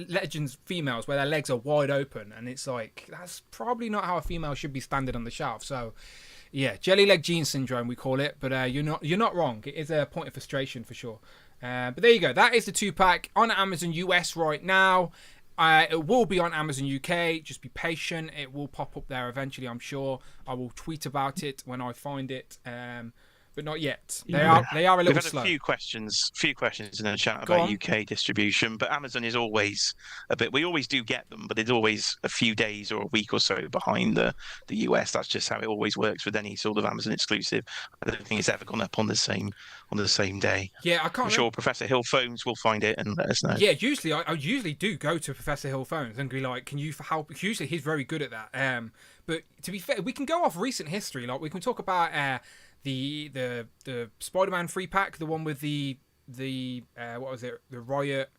Legends females where their legs are wide open, and it's like, that's probably not how a female should be standing on the shelf. So yeah, jelly leg jean syndrome, we call it, but you're not wrong. It is a point of frustration for sure. But there you go. That is the 2-pack on Amazon US right now. It will be on Amazon UK. Just be patient. It will pop up there eventually, I'm sure. I will tweet about it when I find it. But not yet. They are a little slow. We've had a few questions in the chat about UK distribution, but Amazon is always a bit. We always do get them, but it's always a few days or a week or so behind the US. That's just how it always works with any sort of Amazon exclusive. I don't think it's ever gone up on the same day. Yeah, I can't. I'm sure Professor Hill Phones will find it and let us know. Yeah, usually I usually do go to Professor Hill Phones and be like, "Can you help?" Usually he's very good at that. But to be fair, we can go off recent history. Like, we can talk about the Spider-Man 3-pack, the one with the what was it? The Riot,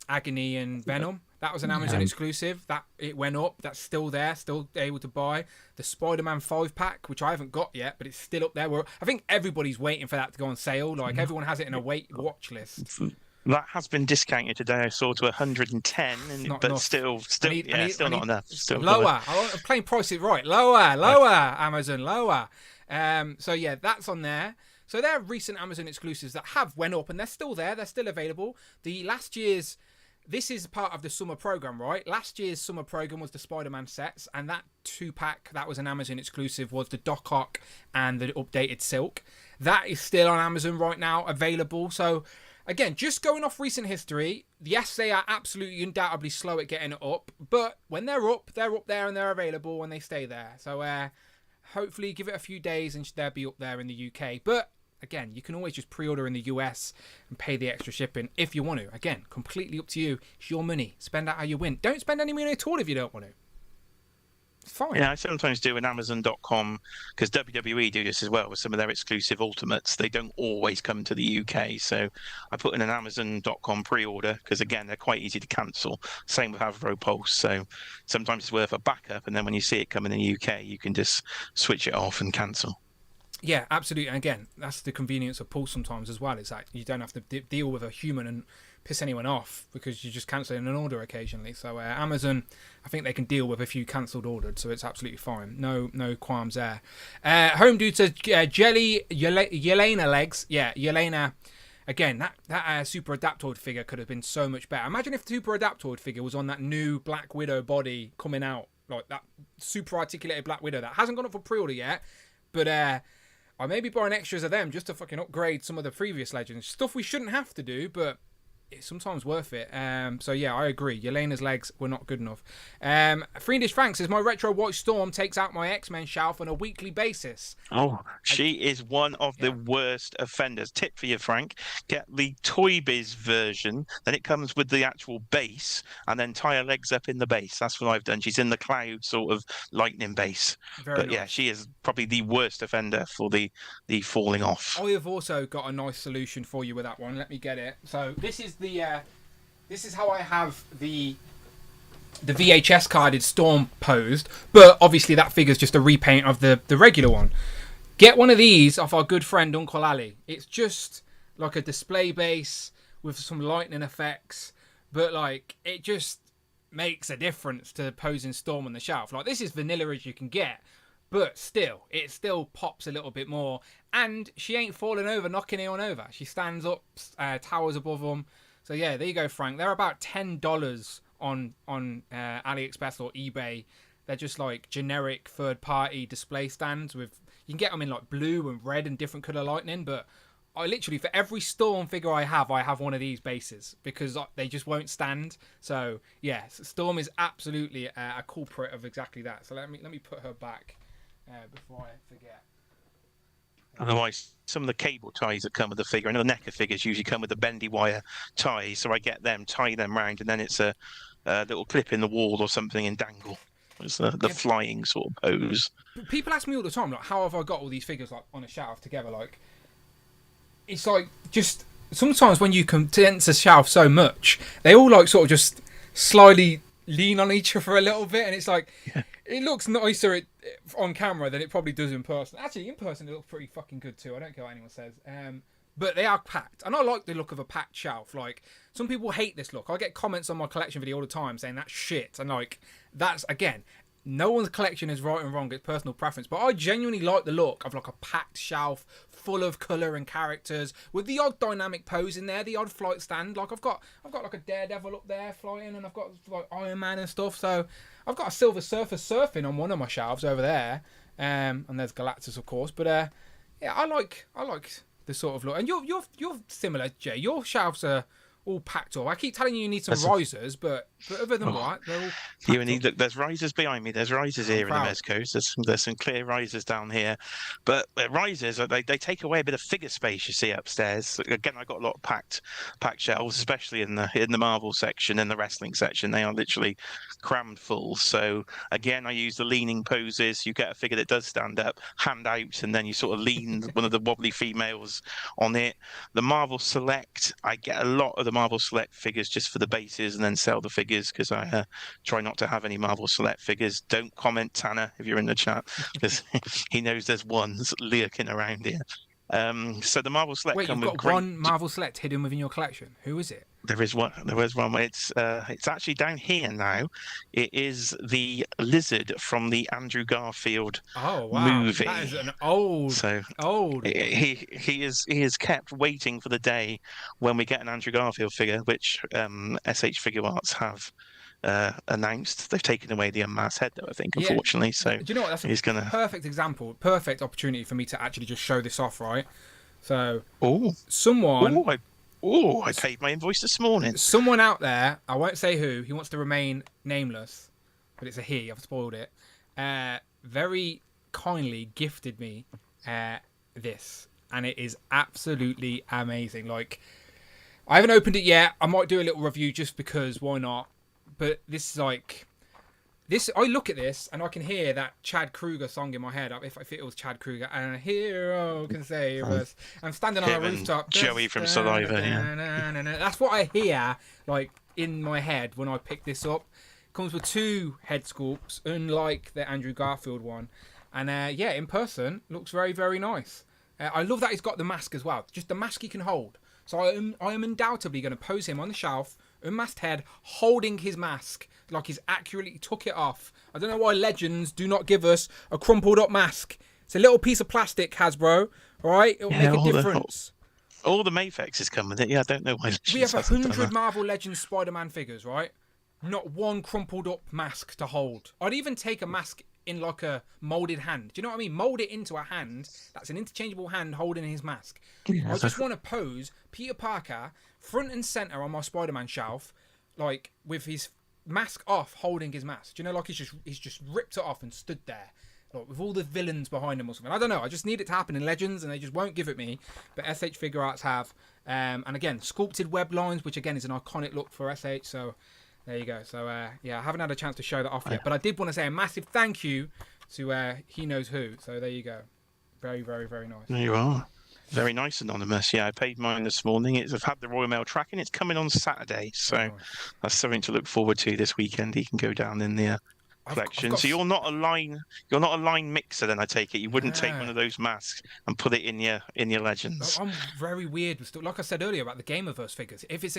Agony, and Venom. That was an Amazon exclusive. That it went up. That's still there, still able to buy. The Spider-Man 5-pack, which I haven't got yet, but it's still up there. I think everybody's waiting for that to go on sale. Like, everyone has it in a watch list. That has been discounted today. I saw to 110, but enough. still not enough. Still lower. I'm playing price it right. Lower. Amazon, lower. So yeah, that's on there. So there are recent Amazon exclusives that have went up, and they're still there. They're still available. This is part of the summer program, right? Last year's summer program was the Spider-Man sets, and that 2-pack that was an Amazon exclusive was the Doc Ock and the updated Silk. That is still on Amazon right now, available. So again, just going off recent history, yes, they are absolutely undoubtedly slow at getting it up, but when they're up there and they're available and they stay there. So hopefully give it a few days and they'll be up there in the UK. But again, you can always just pre-order in the US and pay the extra shipping if you want to. Again, completely up to you. It's your money. Spend it how you win. Don't spend any money at all if you don't want to. It's fine. Yeah, I sometimes do an Amazon.com because WWE do this as well with some of their exclusive Ultimates. They don't always come to the UK, so I put in an Amazon.com pre-order because again they're quite easy to cancel. Same with Hasbro Pulse, so sometimes it's worth a backup, and then when you see it coming in the UK, you can just switch it off and cancel. Yeah, absolutely. And again, that's the convenience of Pulse sometimes as well. It's like you don't have to deal with a human and piss anyone off because you're just cancelling an order occasionally. So Amazon, I think they can deal with a few cancelled orders, so it's absolutely fine. No qualms there. Home Dude says Yelena legs. Yeah, Yelena. Again, that Super Adaptoid figure could have been so much better. Imagine if the Super Adaptoid figure was on that new Black Widow body coming out, like that super articulated Black Widow that hasn't gone up for pre-order yet, but I may be buying extras of them just to fucking upgrade some of the previous legends. Stuff we shouldn't have to do, but it's sometimes worth it. So yeah, I agree. Yelena's legs were not good enough. Fiendish Frank says, my Retro White Storm takes out my X-Men shelf on a weekly basis. Oh, she is one of the worst offenders. Tip for you, Frank. Get the Toy Biz version, then it comes with the actual base, and then tie her legs up in the base. That's what I've done. She's in the cloud sort of lightning base. But yeah, she is probably the worst offender for the falling off. I have also got a nice solution for you with that one. Let me get it. So this is how I have the VHS carded Storm posed, but obviously that figure's just a repaint of the regular one. Get one of these off our good friend Uncle Ali. It's just like a display base with some lightning effects, but like it just makes a difference to posing Storm on the shelf. Like this is vanilla as you can get, but still, it still pops a little bit more. And she ain't falling over, knocking anyone over. She stands up, towers above them. So yeah, there you go, Frank. They're about $10 on AliExpress or eBay. They're just like generic third-party display stands with. You can get them in like blue and red and different color lightning. But I literally, for every Storm figure I have one of these bases because they just won't stand. So yeah, Storm is absolutely a culprit of exactly that. So let me put her back before I forget. Otherwise, some of the cable ties that come with the figure, and the NECA figures usually come with the bendy wire ties, so I get them, tie them round, and then it's a little clip in the wall or something and dangle. It's the flying sort of pose. People ask me all the time, like, how have I got all these figures like on a shelf together? Like, it's like just sometimes when you condense a shelf so much, they all like sort of just slightly lean on each other a little bit, and it's like it looks nicer on camera than it probably does in person. Actually, in person it looks pretty fucking good too. I don't care what anyone says. But they are packed, and I like the look of a packed shelf. Like some people hate this look. I get comments on my collection video all the time saying that's shit, and like that's again. No one's collection is right and wrong. It's personal preference. But I genuinely like the look of like a packed shelf full of colour and characters with the odd dynamic pose in there, the odd flight stand. Like I've got like a Daredevil up there flying, and I've got like Iron Man and stuff. So I've got a Silver Surfer surfing on one of my shelves over there. And there's Galactus, of course. But yeah, I like the sort of look. And you're similar, Jay. Your shelves are all packed up. I keep telling you need some risers, but other than that, they're all packed look, there's risers behind me. There's risers here in the West Coast. There's some clear risers down here, but risers they take away a bit of figure space. You see upstairs. Again, I got a lot of packed shelves, especially in the Marvel section and the wrestling section. They are literally crammed full. So again, I use the leaning poses. You get a figure that does stand up, hand out, and then you sort of lean one of the wobbly females on it. The Marvel Select, I get a lot of the Marvel Select figures just for the bases and then sell the figures because I try not to have any Marvel Select figures. Don't comment, Tanner, if you're in the chat, because he knows there's ones lurking around here. So the Marvel Select. Wait, you've got one Marvel Select hidden within your collection. Who is it? There is one. It's actually down here now. It is the lizard from the Andrew Garfield movie. That is an old. He is kept waiting for the day when we get an Andrew Garfield figure, which SH Figure Arts have announced. They've taken away the unmasked head, though, I think, unfortunately. So do you know what? That's a perfect example, perfect opportunity for me to actually just show this off, right? So someone Oh, I paid my invoice this morning. Someone out there, I won't say who, he wants to remain nameless, but it's a he, I've spoiled it, very kindly gifted me this, and it is absolutely amazing. Like, I haven't opened it yet. I might do a little review just because, why not? But this is like... This, I look at this and I can hear that Chad Kruger song in my head. If it was Chad Kruger, and a hero can save us. I'm standing on a rooftop. Joey from Saliva. That's what I hear, like, in my head when I pick this up. It comes with 2 head sculpts, unlike the Andrew Garfield one. And yeah, in person, looks very, very nice. I love that he's got the mask as well. Just the mask he can hold. So I am undoubtedly going to pose him on the shelf, unmasked head, holding his mask like he's accurately took it off. I don't know why Legends do not give us a crumpled up mask. It's a little piece of plastic, Hasbro. All right, it'll make a difference. All the Mafexes come with it. Yeah, I don't know why. We have 100 Marvel Legends Spider-Man figures, right? Not one crumpled up mask to hold. I'd even take a mask in like a molded hand. Do you know what I mean? Mold it into a hand. That's an interchangeable hand holding his mask. I just want to pose Peter Parker front and center on my Spider-Man shelf, like with his mask off, holding his mask. Do you know, like he's just ripped it off and stood there, like with all the villains behind him or something. I don't know. I just need it to happen in Legends, and they just won't give it me. But SH Figure Arts have, and again, sculpted web lines, which again is an iconic look for SH. So there you go. So yeah, I haven't had a chance to show that off yet, but I did want to say a massive thank you to He Knows Who. So there you go. Very, very, very nice. There you are. Very nice, Anonymous. Yeah, I paid mine this morning. I've had the Royal Mail tracking. It's coming on Saturday, so that's something to look forward to this weekend. He can go down in the collection. So you're not a line mixer, then I take it. You wouldn't take one of those masks and put it in your Legends. I'm very weird with stuff. Like I said earlier about the Gamerverse figures. If it's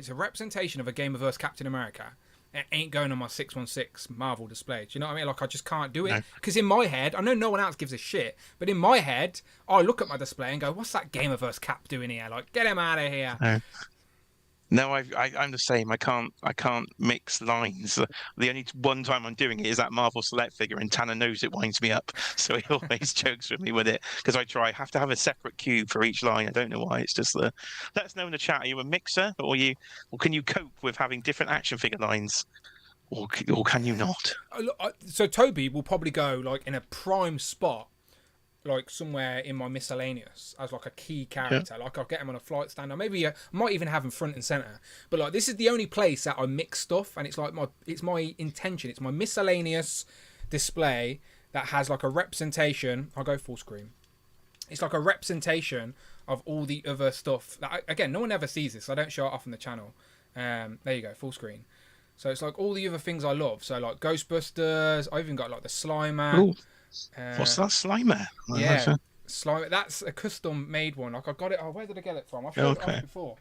a representation of a Gamerverse Captain America, it ain't going on my 616 Marvel display. Do you know what I mean? Like, I just can't do it. Because in my head, I know no one else gives a shit, but in my head, I look at my display and go, what's that Gamerverse Cap doing here? Like, get him out of here. No, I'm the same. I can't mix lines. The only one time I'm doing it is that Marvel Select figure, and Tanner knows it winds me up, so he always jokes with me with it because I have to have a separate cube for each line. I don't know why. It's just let us know in the chat. Are you a mixer, or can you cope with having different action figure lines, or can you not? So Toby will probably go like in a prime spot, like somewhere in my miscellaneous as like a key character. Like I'll get him on a flight stand, or maybe I might even have him front and center. But like this is the only place that I mix stuff, and it's like my intention. It's my miscellaneous display that has like a representation. I'll go full screen. It's like a representation of all the other stuff that again no one ever sees this. So I don't show it off on the channel. There you go, full screen. So it's like all the other things I love. So like Ghostbusters. I even got like the Slimer. Ooh. What's that, Slimer? Yeah, Slimer. That's a custom made one. Like I got it. Oh, where did I get it from? I've showed it off before.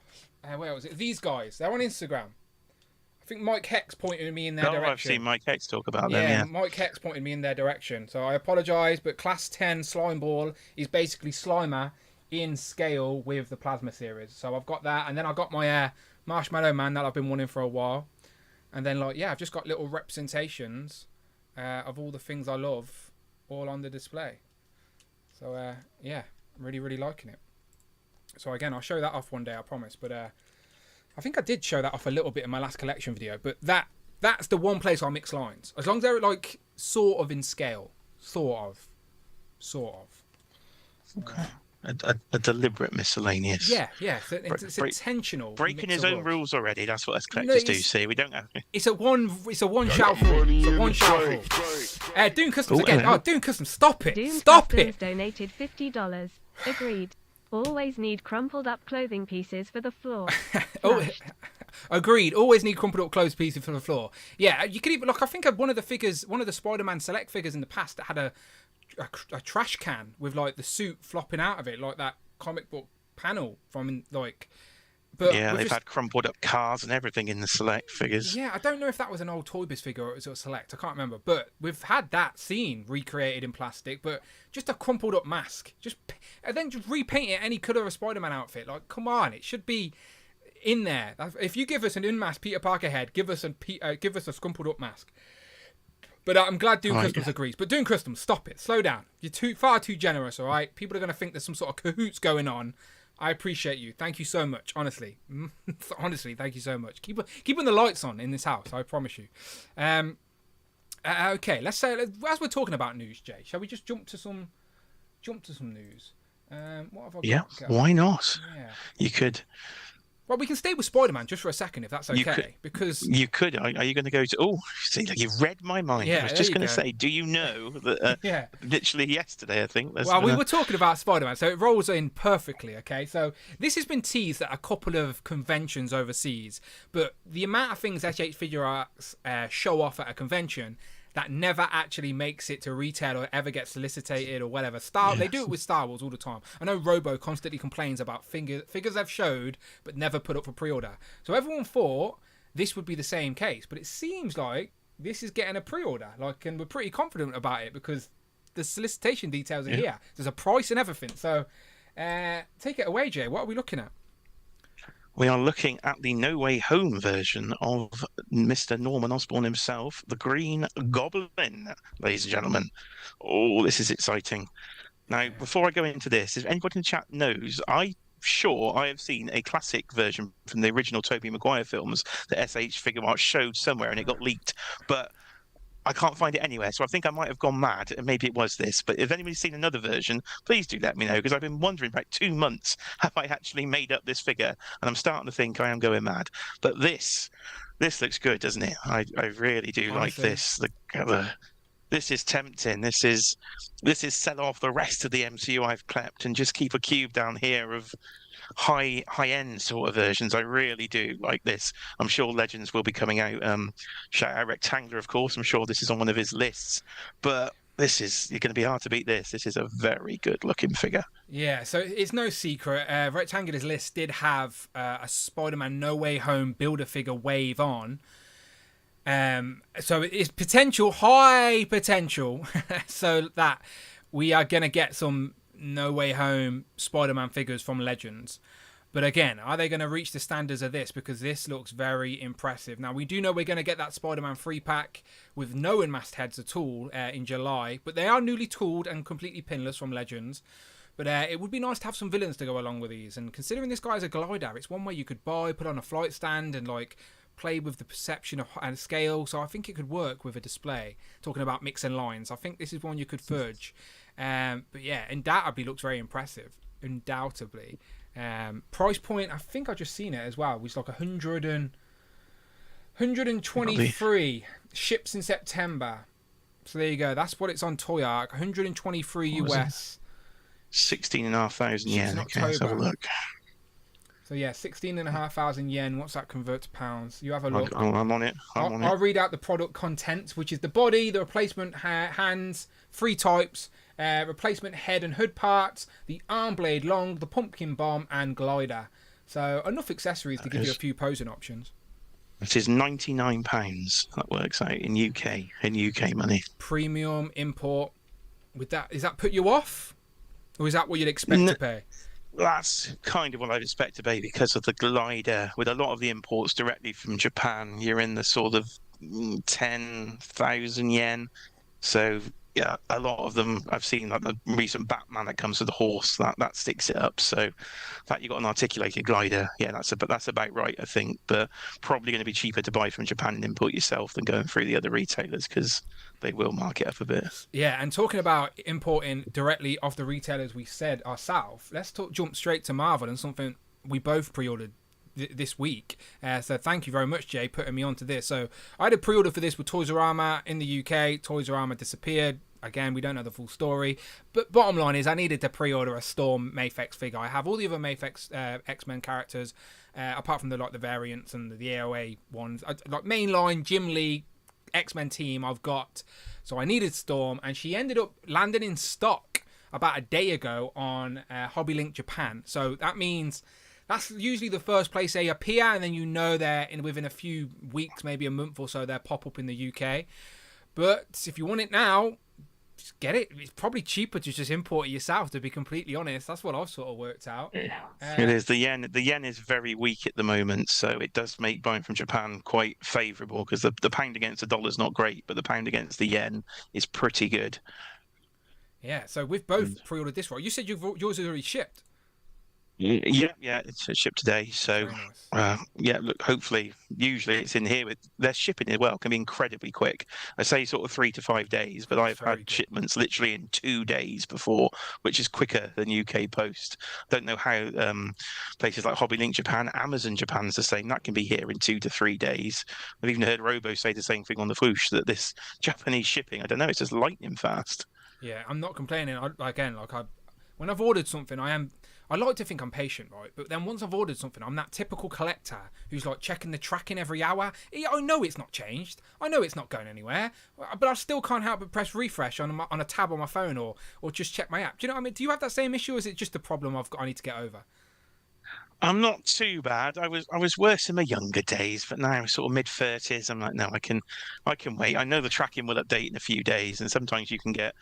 Where was it? These guys. They're on Instagram. I think Mike Hex pointed me in their direction. I've seen Mike Hex talk about them. Yeah, Mike Hex pointed me in their direction. So I apologise, but Class 10 Slime Ball is basically Slimer in scale with the Plasma series. So I've got that, and then I got my Marshmallow Man that I've been wanting for a while, and then like I've just got little representations of all the things I love, all on the display. So I'm really, really liking it. So again, I'll show that off one day, I promise. But I think I did show that off a little bit in my last collection video. But that's the one place I'll mix lines, as long as they're like sort of in scale, sort of. Okay. A deliberate miscellaneous. Yeah. It's intentional. Breaking his own rules already. That's what us collectors do. See, we don't have. It's a one shout rule. It's a one shout rule. Doom Customs again. Hello. Oh, Doom Customs, stop it! Stop it! Donated $50. Agreed. Always need crumpled up clothing pieces for the floor. Agreed. Always need crumpled up clothes pieces for the floor. Yeah, you could even look. I think of one of the Spider-Man Select figures in the past that had a trash can with like the suit flopping out of it, like that comic book panel from like. But yeah, they've had crumpled up cars and everything in the Select figures. Yeah, I don't know if that was an old Toy Biz figure or it was a Select. I can't remember. But we've had that scene recreated in plastic, but just a crumpled up mask, and then just repaint it any colour of Spider-Man outfit. Like, come on, it should be in there. If you give us an unmasked Peter Parker head, give us a crumpled up mask. But I'm glad Doom Customs agrees. But Doom Customs, stop it. Slow down. You're far too generous, all right? People are going to think there's some sort of cahoots going on I appreciate you. Thank you so much. Honestly, honestly, thank you so much. Keeping the lights on in this house. I promise you. Okay, let's say as we're talking about news, Jay, shall we just jump to some news? What have I got? Yeah, Going? why not? Yeah. You could. Well, we can stay with Spider-Man just for a second, if that's okay. You could, because you could. Are you going to go to? Oh, see, you've read my mind. Yeah, I was there just you going to go. say, do you know that? Yeah. Literally yesterday, I think. Well, we were talking about Spider-Man, so it rolls in perfectly. Okay, so this has been teased at a couple of conventions overseas, but the amount of things HH Figure Arts show off at a convention that never actually makes it to retail or ever gets solicited or whatever. They do it with Star Wars all the time. I know Robo constantly complains about figures they've showed but never put up for pre-order. So everyone thought this would be the same case, but it seems like this is getting a pre-order. And we're pretty confident about it because the solicitation details are here. There's a price and everything. So take it away, Jay. What are we looking at? We are looking at the No Way Home version of Mr. Norman Osborn himself, the Green Goblin, ladies and gentlemen. Oh, this is exciting. Now, before I go into this, if anybody in the chat knows, I'm sure I have seen a classic version from the original Tobey Maguire films that SH Figure Arts showed somewhere and it got leaked. But I can't find it anywhere, so I think I might have gone mad, and maybe it was this. But if anybody's seen another version, please do let me know, because I've been wondering about 2 months, have I actually made up this figure? And I'm starting to think I am going mad. But this looks good, doesn't it? I really do like this. This is tempting. This is sell off the rest of the MCU I've kept and just keep a cube down here of high end sort of versions. I really do like this. I'm sure Legends will be coming out. Shout out Rectangler, of course. I'm sure this is on one of his lists. But you're going to be hard to beat this. This is a very good looking figure. Yeah, so it's no secret. Rectangular's list did have a Spider-Man No Way Home Build-A-Figure wave on. So it's high potential, so that we are going to get some No Way Home Spider-Man figures from Legends. But again, are they going to reach the standards of this? Because this looks very impressive. Now, we do know we're going to get that Spider-Man 3-pack with no unmasked heads at all in July. But they are newly tooled and completely pinless from Legends. But it would be nice to have some villains to go along with these. And considering this guy's a glider, it's one way you could buy, put on a flight stand and play with the perception and scale. So I think it could work with a display. Talking about mixing lines, I think this is one you could fudge. But yeah, undoubtedly looks very impressive. Undoubtedly. Price point, I think I just seen it as well. It was like 123. Ships in September. So there you go. That's what it's on Toy Arc. 123 US. 16,500 yen. Okay, let's have a look. So yeah, 16,500 yen. What's that convert to pounds? You have a look. I'm on it. I'll read out the product contents, which is the body, the replacement hands, 3 types, replacement head and hood parts, the arm blade long, the pumpkin bomb, and glider. So enough accessories to give you a few posing options. It is £99. That works out in UK money. Premium import. Does that put you off, or is that what you'd expect to pay? That's kind of what I'd expect to pay because of the glider. With a lot of the imports directly from Japan, you're in the sort of 10,000 yen. So yeah, a lot of them I've seen, like the recent Batman that comes with the horse, that sticks it up. So that you got an articulated glider, yeah, that's about right, I think. But probably going to be cheaper to buy from Japan and import yourself than going through the other retailers because they will mark it up a bit. Yeah, and talking about importing directly off the retailers, we said ourselves, let's jump straight to Marvel and something we both pre-ordered this week. So thank you very much, Jay, putting me onto this. So I had a pre-order for this with Toys R Us in the UK. Toys R Us disappeared. Again, we don't know the full story. But bottom line is I needed to pre-order a Storm Mafex figure. I have all the other Mafex X-Men characters, apart from the variants and the AOA ones. Mainline, Jim Lee, X-Men team I've got. So I needed Storm, and she ended up landing in stock about a day ago on Hobby Link Japan. So that means that's usually the first place they appear, and then they're within a few weeks, maybe a month or so, they'll pop up in the UK. But if you want it now, just get it. It's probably cheaper to just import it yourself, to be completely honest. That's what I've sort of worked out. Yeah. It is. The yen is very weak at the moment, so it does make buying from Japan quite favourable because the pound against the dollar is not great, but the pound against the yen is pretty good. Yeah, so we've both pre-ordered this, right? You said yours is already shipped. Yeah, it's shipped today. So, Very nice. yeah, look, hopefully, usually it's in here. Their shipping as well can be incredibly quick. I say sort of 3 to 5 days, but That's I've had very good. shipments literally in 2 days before, which is quicker than UK Post. Don't know how places like Hobby Link Japan, Amazon Japan's the same. That can be here in 2 to 3 days. I've even heard Robo say the same thing on the Whoosh that this Japanese shipping, I don't know, it's just lightning fast. Yeah, I'm not complaining. When I've ordered something, I like to think I'm patient, right? But then once I've ordered something, I'm that typical collector who's like checking the tracking every hour. I know it's not changed. I know it's not going anywhere, but I still can't help but press refresh on a tab on my phone or just check my app. Do you know what I mean? Do you have that same issue, or is it just a problem I need to get over? I'm not too bad. I was worse in my younger days, but now I'm sort of mid 30s. I'm like, no, I can wait. I know the tracking will update in a few days, and sometimes you can get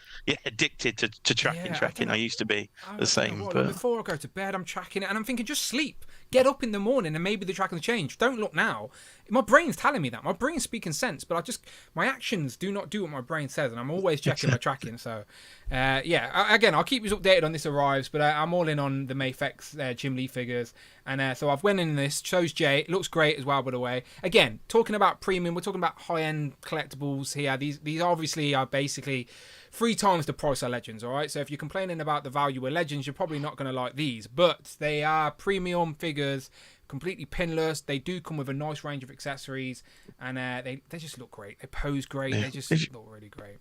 addicted to tracking. Yeah, I don't Tracking. I know. used to be I the don't know same, what. Like but before I go to bed, I'm tracking it, and I'm thinking, just sleep. Get up in the morning, and maybe the tracking will change. Don't look now. My brain's telling me that. My brain's speaking sense, but my actions do not do what my brain says, and I'm always checking my tracking. So, again, I'll keep you updated on this arrives, but I'm all in on the Mafex Jim Lee figures, and so I've went in this. Chose Jay. It looks great as well, by the way. Again, talking about premium, we're talking about high-end collectibles here. These obviously are basically 3 times the price of Legends, all right? So if you're complaining about the value of Legends, you're probably not going to like these. But they are premium figures, completely pinless. They do come with a nice range of accessories, and they just look great. They pose great. yeah. They just look really great.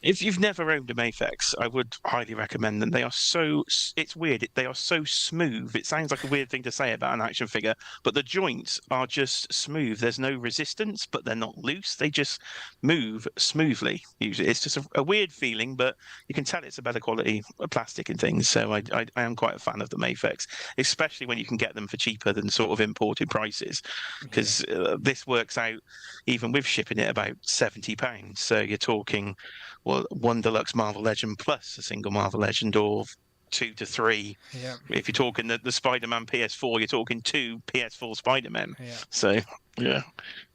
If you've never owned a Mafex, I would highly recommend them. They are it's weird. They are so smooth. It sounds like a weird thing to say about an action figure, but the joints are just smooth. There's no resistance, but they're not loose. They just move smoothly. Usually, it's just a weird feeling, but you can tell it's a better quality plastic and things. So I am quite a fan of the Mafex, especially when you can get them for cheaper than sort of imported prices, Yeah. because this works out even with shipping it about £70. So you're talking well, one deluxe Marvel Legend plus a single Marvel Legend, or 2 to 3. Yeah. If you're talking the Spider-Man PS4, you're talking 2 PS4 Spider-Man. Yeah. So, yeah.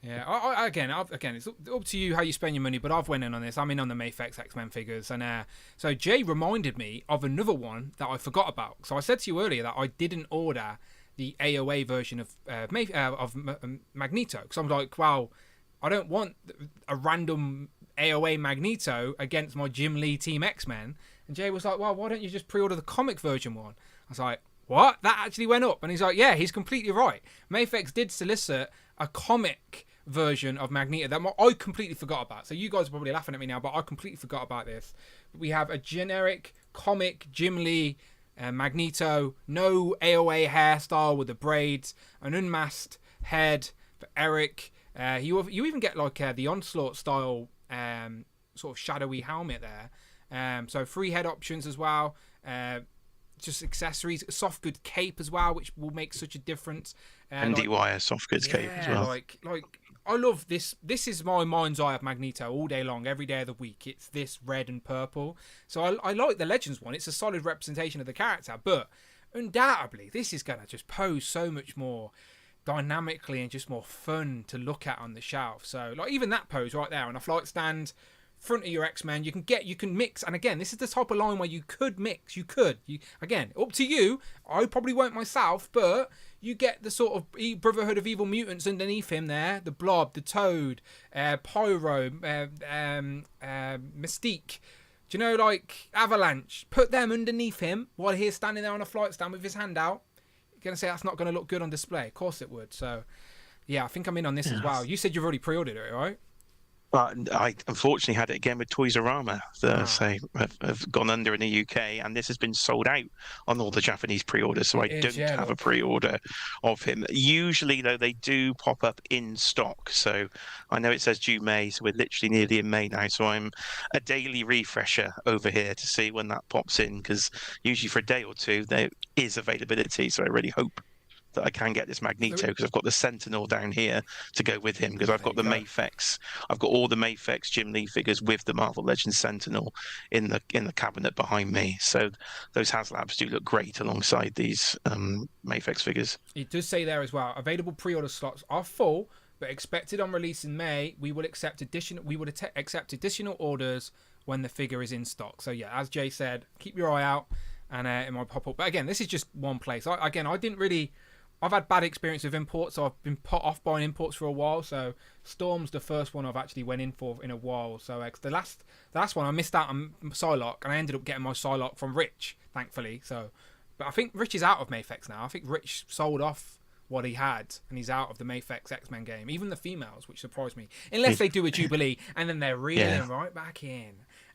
Yeah, again, it's up to you how you spend your money, but I've went in on this. I'm in on the Mafex X-Men figures, and so Jay reminded me of another one that I forgot about. So I said to you earlier that I didn't order the AOA version of Magneto, because I'm like, well, I don't want a random AOA Magneto against my Jim Lee Team X-Men. And Jay was like, well, why don't you just pre-order the comic version one? I was like, what? That actually went up? And he's like, yeah, he's completely right. Mafex did solicit a comic version of Magneto that I completely forgot about. So you guys are probably laughing at me now, but I completely forgot about this. We have a generic comic Jim Lee Magneto, no AOA hairstyle with the braids, an unmasked head for Eric. You even get like the Onslaught style sort of shadowy helmet there. So 3 head options as well. Just accessories, a soft good cape as well, which will make such a difference. Andy Wire soft goods cape as well. Like I love this. This is my mind's eye of Magneto all day long, every day of the week. It's this red and purple. So I like the Legends one. It's a solid representation of the character, but undoubtedly this is gonna just pose so much more dynamically and just more fun to look at on the shelf. So like even that pose right there on a flight stand, front of your X-Men, you can mix. And again, this is the type of line where you could mix. Again, up to you. I probably won't myself, but you get the sort of Brotherhood of Evil Mutants underneath him there, the Blob, the Toad, Pyro, Mystique. Do you know, like Avalanche? Put them underneath him while he's standing there on a flight stand with his hand out. You're going to say that's not going to look good on display. Of course it would. So, yeah, I think I'm in on this as well. You said you've already pre-ordered it, right? But I unfortunately had it again with Toys R Us. Say have gone under in the UK, and this has been sold out on all the Japanese pre-orders, so I don't have a pre-order of him. Usually, though, they do pop up in stock. So I know it says due May, so we're literally nearly in May now. So I'm a daily refresher over here to see when that pops in, because usually for a day or two there is availability. So I really hope that I can get this Magneto, because I've got the Sentinel down here to go with him, because I've got the Mafex. I've got all the Mafex Jim Lee figures with the Marvel Legends Sentinel in the cabinet behind me. So those HasLabs do look great alongside these Mafex figures. It does say there as well, available pre-order slots are full, but expected on release in May. We would accept additional orders when the figure is in stock. So yeah, as Jay said, keep your eye out. and it might pop up. But again, this is just one place. I didn't really. I've had bad experience with imports, so I've been put off buying imports for a while. So Storm's the first one I've actually went in for in a while. So the last one I missed out on Psylocke, and I ended up getting my Psylocke from Rich, thankfully. So, but I think Rich is out of Mafex now. I think Rich sold off what he had, and he's out of the Mafex X-Men game. Even the females, which surprised me. Unless they do a Jubilee, and then they're reeling right back in.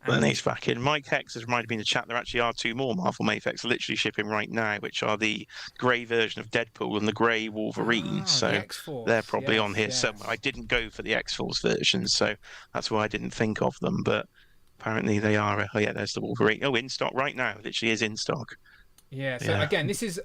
Then he's back in. Mike Hex has reminded me in the chat there actually are 2 more Marvel Mafex literally shipping right now, which are the grey version of Deadpool and the grey Wolverine. So the they're probably on here somewhere. I didn't go for the X-Force version, so that's why I didn't think of them. But apparently they are. Oh yeah, there's the Wolverine. Oh, in stock right now. Literally is in stock. Yeah. So again, this is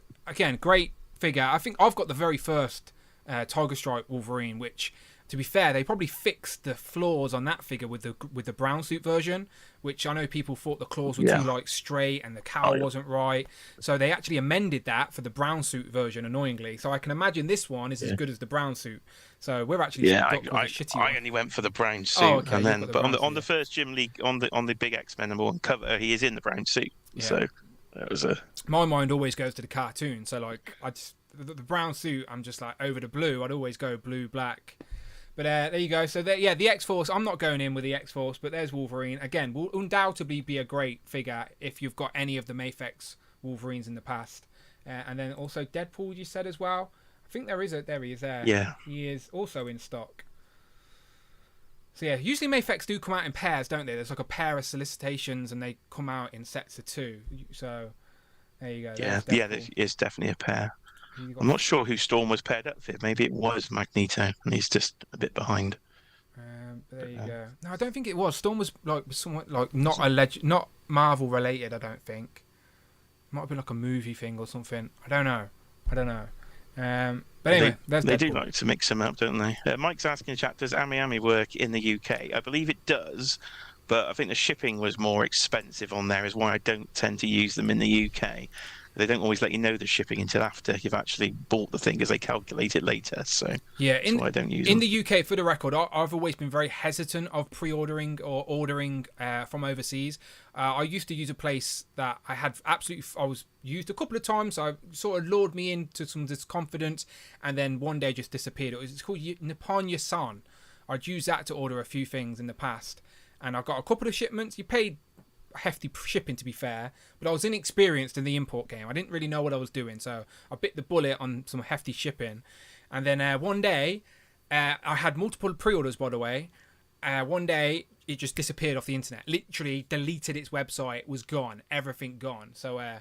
great figure. I think I've got the very first Tiger Stripe Wolverine, which, to be fair, they probably fixed the flaws on that figure with the brown suit version, which I know people thought the claws were too straight and the cowl wasn't right. So they actually amended that for the brown suit version, annoyingly. So I can imagine this one is as good as the brown suit. So we're actually I only went for the brown suit, and then on the first Jim League on the big X-Men #1 cover, he is in the brown suit. Yeah. So that was my mind always goes to the cartoon. So like the brown suit, I'm just like over the blue. I'd always go blue, black. But there you go. So the X-Force, I'm not going in with the X-Force, but there's Wolverine. Again, will undoubtedly be a great figure if you've got any of the Mafex Wolverines in the past. And then also Deadpool, you said as well. I think there he is there. Yeah. He is also in stock. So yeah, usually Mafex do come out in pairs, don't they? There's like a pair of solicitations and they come out in sets of 2. So there you go. Yeah, there is definitely a pair. I'm not sure who Storm was paired up with. Maybe it was Magneto, and he's just a bit behind. There you go. No, I don't think it was. Storm was like somewhat like not Marvel related. I don't think. Might have been like a movie thing or something. I don't know. But anyway, they do like to mix them up, don't they? Mike's asking in the chat, does Ami work in the UK? I believe it does, but I think the shipping was more expensive on there, is why I don't tend to use them in the UK. They don't always let you know the shipping until after you've actually bought the thing, because they calculate it later. So yeah, that's why I don't use in them. the UK, for the record, I've always been very hesitant of pre-ordering or ordering from overseas. I used to use a place that I was used a couple of times. So I sort of lured me into some disconfidence, and then one day just disappeared. It's called Nippon Yasan. I'd used that to order a few things in the past, and I got a couple of shipments. You paid hefty shipping, to be fair, but I was inexperienced in the import game. I didn't really know what I was doing, so I bit the bullet on some hefty shipping. And then one day, I had multiple pre-orders, by the way. One day, it just disappeared off the internet. Literally deleted its website, was gone, everything gone. So I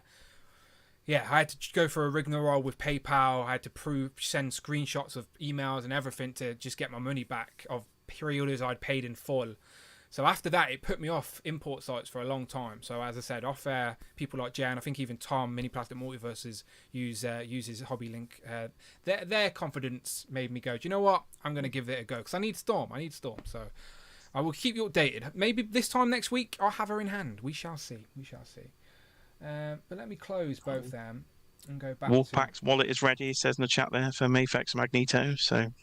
had to go for a rigmarole with PayPal. I had to send screenshots of emails and everything to just get my money back of pre-orders I'd paid in full. So after that, it put me off import sites for a long time. So as I said, off people like Jay, and I think even Tom, Mini Plastic Multiverses, uses Hobby Link. Their confidence made me go, do you know what? I'm going to give it a go, because I need Storm. So I will keep you updated. Maybe this time next week, I'll have her in hand. We shall see. But let me close both them and go back Wolfpack's wallet is ready, it says in the chat there, for Mafex Magneto. So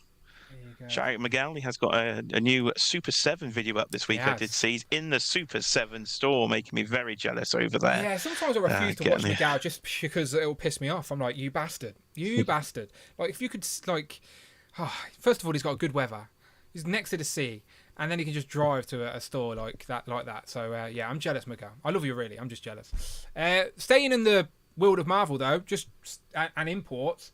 shout out Miguel, he has got a new Super 7 video up this week. I did see. He's in the Super 7 store, making me very jealous over there. Yeah, sometimes I refuse to watch Miguel just because it'll piss me off. I'm like, you bastard. Like, if you could, first of all, he's got good weather. He's next to the sea, and then he can just drive to a store like that. So, I'm jealous, Miguel. I love you, really. I'm just jealous. Staying in the world of Marvel, though, and imports,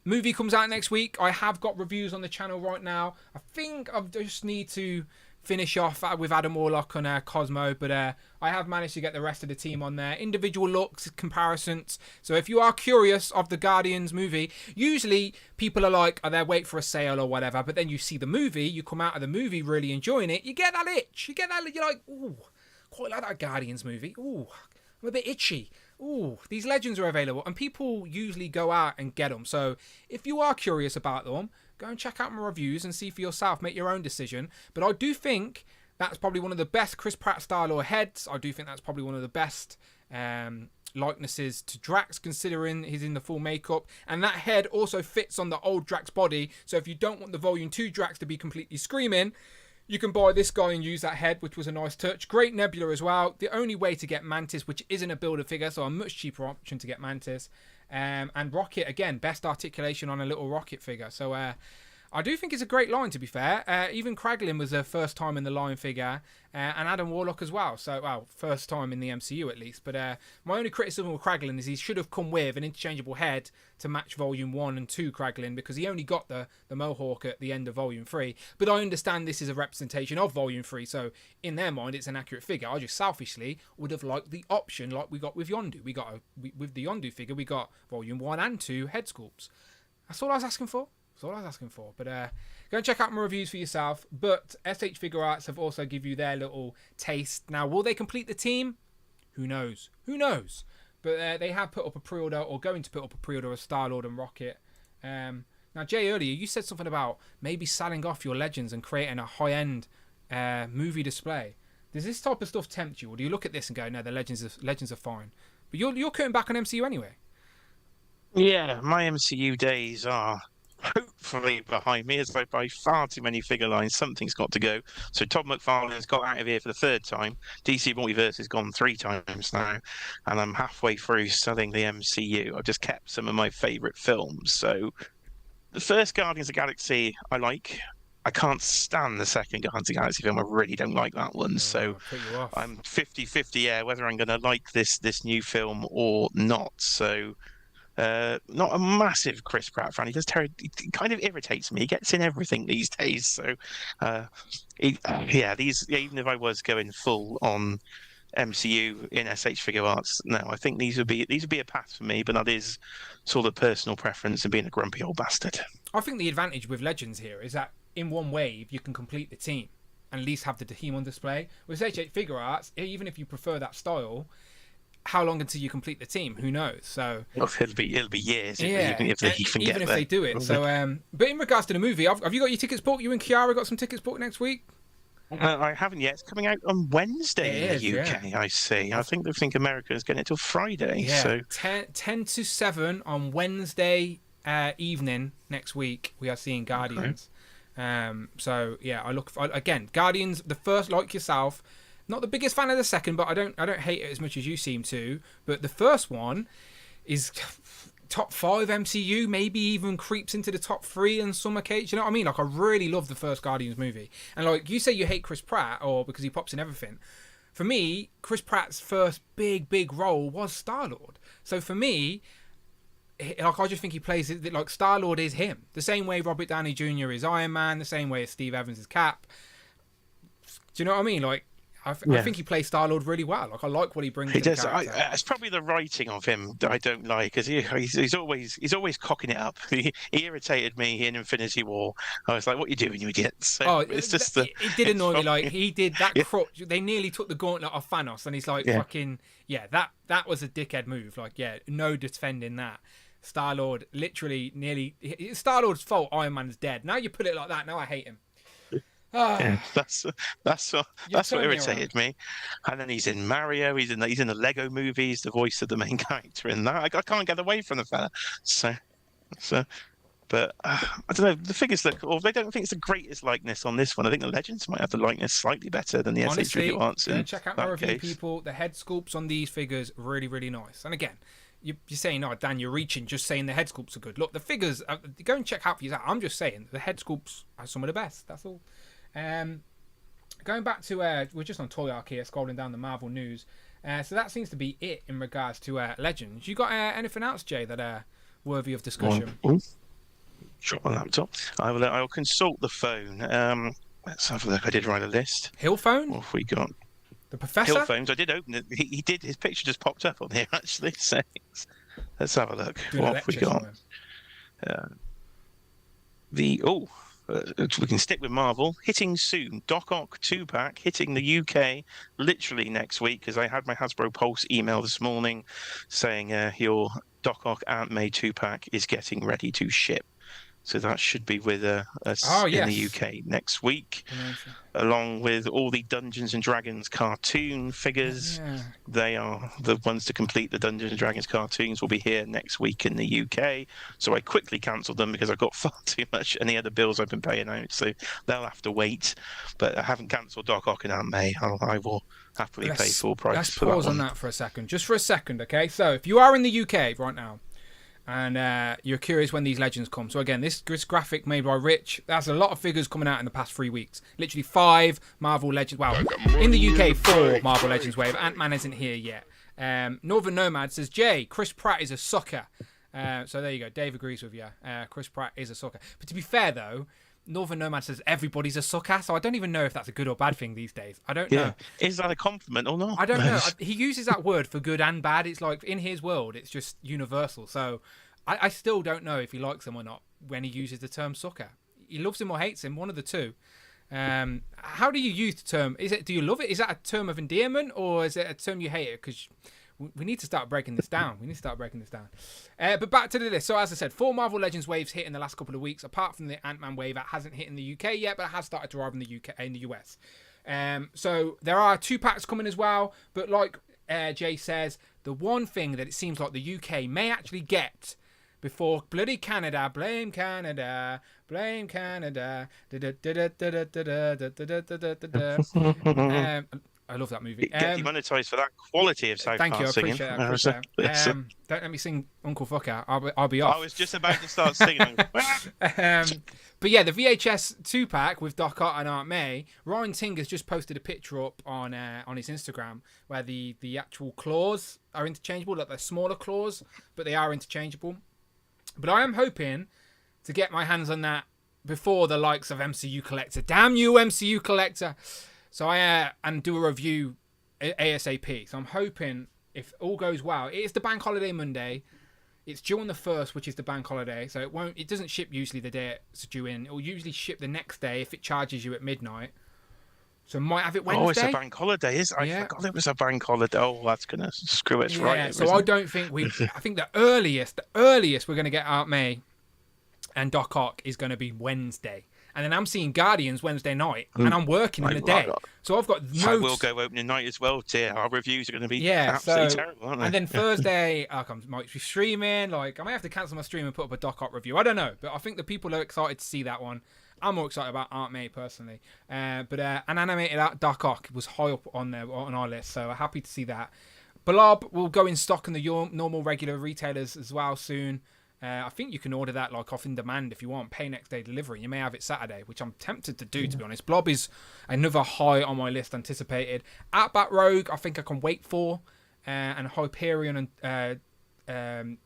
movie comes out next week. I have got reviews on the channel right now. I think I just need to finish off with Adam Warlock on Cosmo, but I have managed to get the rest of the team on there. Individual looks, comparisons. So if you are curious of the Guardians movie, usually people are like, oh, they'll wait for a sale or whatever, but then you see the movie, you come out of the movie really enjoying it, you get that itch. You're like, ooh, quite like that Guardians movie. Ooh, I'm a bit itchy. Ooh, these legends are available, and people usually go out and get them. So if you are curious about them, go and check out my reviews and see for yourself. Make your own decision. But I do think that's probably one of the best Chris Pratt style or heads. I do think that's probably one of the best likenesses to Drax, considering he's in the full makeup. And that head also fits on the old Drax body. So if you don't want the Volume 2 Drax to be completely screaming, You can buy this guy and use that head, which was a nice touch. Great Nebula as well. The only way to get Mantis, which isn't a builder figure, so a much cheaper option to get Mantis. And Rocket, again, best articulation on a little Rocket figure. So I do think it's a great line, to be fair. Even Kraglin was a first time in the line figure, and Adam Warlock as well. So, well, first time in the MCU at least. But my only criticism of Kraglin is he should have come with an interchangeable head to match Volume 1 and 2 Kraglin, because he only got the Mohawk at the end of Volume 3. But I understand this is a representation of Volume 3, so in their mind it's an accurate figure. I just selfishly would have liked the option like we got with Yondu. With the Yondu figure, we got Volume 1 and 2 head sculpts. That's all I was asking for. But go and check out my reviews for yourself. But SH Figure Arts have also give you their little taste. Now, will they complete the team? Who knows? But they have put up a pre-order, or going to put up a pre-order of Star-Lord and Rocket. Now, Jay, earlier you said something about maybe selling off your Legends and creating a high-end movie display. Does this type of stuff tempt you, or do you look at this and go, no, the Legends are fine? But you're cutting back on MCU anyway. Yeah, my MCU days are hopefully behind me, as I buy far too many figure lines. Something's got to go. So Todd McFarlane's got out of here for the third time. DC Multiverse has gone 3 times now, and I'm halfway through selling the MCU. I've just kept some of my favourite films. So the first Guardians of the Galaxy I like. I can't stand the second Guardians of the Galaxy film. I really don't like that one. So I'm 50-50, whether I'm going to like this new film or not. So not a massive Chris Pratt fan. He kind of irritates me. He gets in everything these days. So, even if I was going full on MCU in SH Figure Arts, no, I think these would be a pass for me. But that is sort of personal preference and being a grumpy old bastard. I think the advantage with Legends here is that in one wave you can complete the team and at least have the team on display. With SH Figure Arts, even if you prefer that style, how long until you complete the team? Who knows? So it'll be years, even if they do it. So, but in regards to the movie, have you got your tickets booked? You and Kiara got some tickets booked next week? I haven't yet. It's coming out on Wednesday in the UK. Yeah. I see. I think America is getting it till Friday. Yeah. So 10 to 7 on Wednesday evening next week. We are seeing Guardians. So yeah, again, Guardians, the first, like yourself. Not the biggest fan of the second, but I don't hate it as much as you seem to. But the first one is top 5 MCU, maybe even creeps into the top 3 on some occasions. You know what I mean? Like, I really love the first Guardians movie. And like you say, you hate Chris Pratt, or because he pops in everything. For me, Chris Pratt's first big role was Star-Lord. So for me, like, I just think he plays it like Star-Lord is him. The same way Robert Downey Jr. is Iron Man, the same way as Steve Evans is Cap. Do you know what I mean? Like, I think he plays Star-Lord really well. Like, I like what he brings. He does. It's probably the writing of him that I don't like, because he's always cocking it up. He irritated me in Infinity War. I was like, "What are you doing, you idiot?" So it's just it did annoy me. Like, he did that crutch. They nearly took the gauntlet off Thanos, and he's like, "Fucking that was a dickhead move." Like, no defending that. Star-Lord literally it's Star-Lord's fault Iron Man's dead. Now you put it like that. Now I hate him. Yeah, that's what irritated me. And then he's in Mario. He's in the Lego movies. The voice of the main character in that. I can't get away from the fella. So, but I don't know. The figures look. Or they don't think it's the greatest likeness on this one. I think the Legends might have the likeness slightly better than the SH Figure Arts. Check out my review, people. The head sculpts on these figures really nice. And again, you're saying, "Oh, Dan, you're reaching." Just saying the head sculpts are good. Look, the figures. Go and check out for yourself. I'm just saying the head sculpts are some of the best. That's all. Going back to we're just on Toy Arc here, scrolling down the Marvel news. So that seems to be it in regards to Legends. You got anything else, Jay, that worthy of discussion? Drop my laptop. I'll consult the phone. Let's have a look. I did write a list. Hill phone? What have we got? The Professor? Hill phones. I did open it. He did. His picture just popped up on here actually. So let's have a look. What have we got? We can stick with Marvel. Hitting soon. Doc Ock 2-pack hitting the UK literally next week, because I had my Hasbro Pulse email this morning saying your Doc Ock Aunt May 2-pack is getting ready to ship. So that should be with us Oh, in the yes. UK next week, along with all the Dungeons and Dragons cartoon figures. Yeah. They are the ones to complete the Dungeons and Dragons cartoons will be here next week in the UK. So I quickly cancelled them because I've got far too much any other bills I've been paying out. So they'll have to wait. But I haven't cancelled Doc Ock and Aunt May. I will happily pay full price Let's for pause that on one. that for a second. Just for a second, okay? So if you are in the UK right now, and you're curious when these legends come. So again, this graphic made by Rich. There's a lot of figures coming out in the past 3 weeks. Literally 5 Marvel Legends. Well, in the UK, 4 Marvel Legends wave. Ant-Man isn't here yet. Northern Nomad says, Jay, Chris Pratt is a sucker. So there you go. Dave agrees with you. Chris Pratt is a sucker. But to be fair, though, Northern Nomad says everybody's a sucker. So I don't even know if that's a good or bad thing these days. I don't know. Is that a compliment or not? I don't know. He uses that word for good and bad. It's like in his world, it's just universal. So I still don't know if he likes him or not when he uses the term sucker. He loves him or hates him, one of the two. How do you use the term? Do you love it? Is that a term of endearment or is it a term you hate it? Because we need to start breaking this down. But back to the list. So as I said, 4 Marvel Legends waves hit in the last couple of weeks. Apart from the Ant-Man wave, that hasn't hit in the UK yet, but it has started to arrive in the US. So there are 2 packs coming as well. But like Jay says, the one thing that it seems like the UK may actually get before bloody Canada, blame Canada, blame Canada. I love that movie. Get demonetized for that quality of South Thank Park you, I singing. appreciate it. Don't let me sing Uncle Fucker. I'll be off. I was just about to start singing. But yeah, the VHS 2-pack with Doc Ock and Aunt May. Ryan Ting has just posted a picture up on his Instagram where the actual claws are interchangeable, like they're smaller claws, but they are interchangeable. But I am hoping to get my hands on that before the likes of MCU Collector. Damn you, MCU Collector! So and do a review ASAP. So I'm hoping, if all goes well, it is the bank holiday Monday. It's due on the 1st, which is the bank holiday. So it doesn't ship usually the day it's due in. It will usually ship the next day if it charges you at midnight. So might have it Wednesday. Oh, it's a bank holiday, is it? I forgot it was a bank holiday. Oh, that's gonna screw it right. Yeah. So I don't think I think the earliest we're gonna get Aunt May and Doc Ock is gonna be Wednesday. And then I'm seeing Guardians Wednesday night, and I'm working in the day. So I've got no... I will go opening night as well, dear. Our reviews are going to be absolutely terrible, aren't they? And then Thursday, I might be streaming. Like, I may have to cancel my stream and put up a Doc Ock review. I don't know. But I think the people are excited to see that one. I'm more excited about Aunt May, personally. But an animated Doc Ock was high up on our list, so happy to see that. Blob will go in stock in the normal regular retailers as well soon. I think you can order that like off in demand if you want. Pay next day delivery. You may have it Saturday, which I'm tempted to do, to be honest. Blob is another high on my list anticipated. Outback Rogue, I think I can wait for. And Hyperion and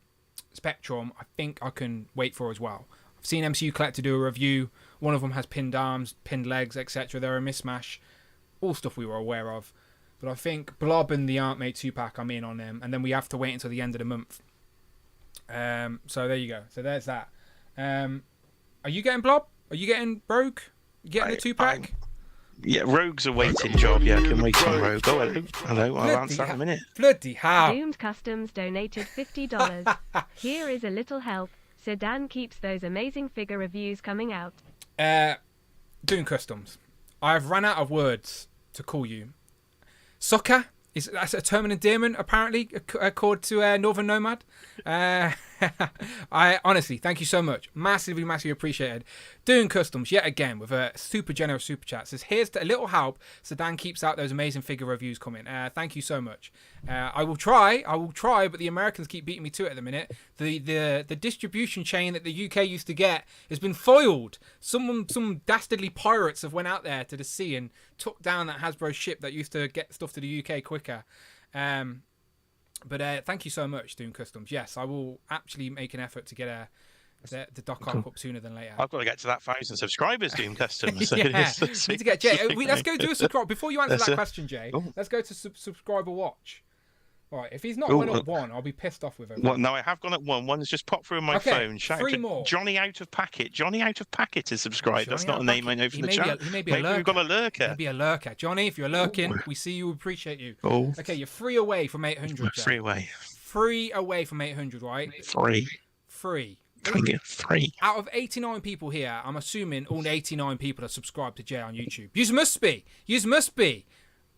Spectrum, I think I can wait for as well. I've seen MCU Collector do a review. One of them has pinned arms, pinned legs, etc. They're a mismatch. All stuff we were aware of. But I think Blob and the Aunt May 2-pack, I'm in on them. And then we have to wait until the end of the month. So there you go. So there's that. Are you getting Blob? Are you getting Rogue? You getting the 2-pack? Yeah, Rogue's a waiting job. Yeah, I can wait on Rogue. Oh, hello. I'll answer that in a minute. Bloody hell. Doomed Customs donated $50. Here is a little help. So Dan keeps those amazing figure reviews coming out. Doomed Customs. I've run out of words to call you. Sucker? That's a term of endearment, apparently, according to Northern Nomad. I honestly, thank you so much. Massively, massively appreciated. Doing Customs, yet again, with a super generous super chat. Says, here's a little help so Dan keeps out those amazing figure reviews coming. Thank you so much. I will try, but the Americans keep beating me to it at the minute. The distribution chain that the UK used to get has been foiled. Some dastardly pirates have went out there to the sea and took down that Hasbro ship that used to get stuff to the UK quicker. But thank you so much, Doom Customs. Yes, I will actually make an effort to get the Doc Ock up sooner than later. I've got to get to that 1,000 subscribers, Doom Customs. So yeah, need to get Jay. Let's go do a subscribe. Before you answer that question, Jay, let's go to subscriber watch. All right, if he's not went up 1, I'll be pissed off with him. Well, no, I have gone at 1. One's just popped through my phone. Shout 3 out to more. Johnny Out of Packet. Johnny Out of Packet is subscribed. That's not a name I know from the chat. Maybe we've got a lurker. Maybe a lurker. Johnny, if you're lurking, we see you, appreciate you. Oh. Okay, you're 3 away from 800. 3 away. 3 away from 800, right? 3. Can get 3. Out of 89 people here, I'm assuming all 89 people are subscribed to Jay on YouTube. Yous must be. Yous must be.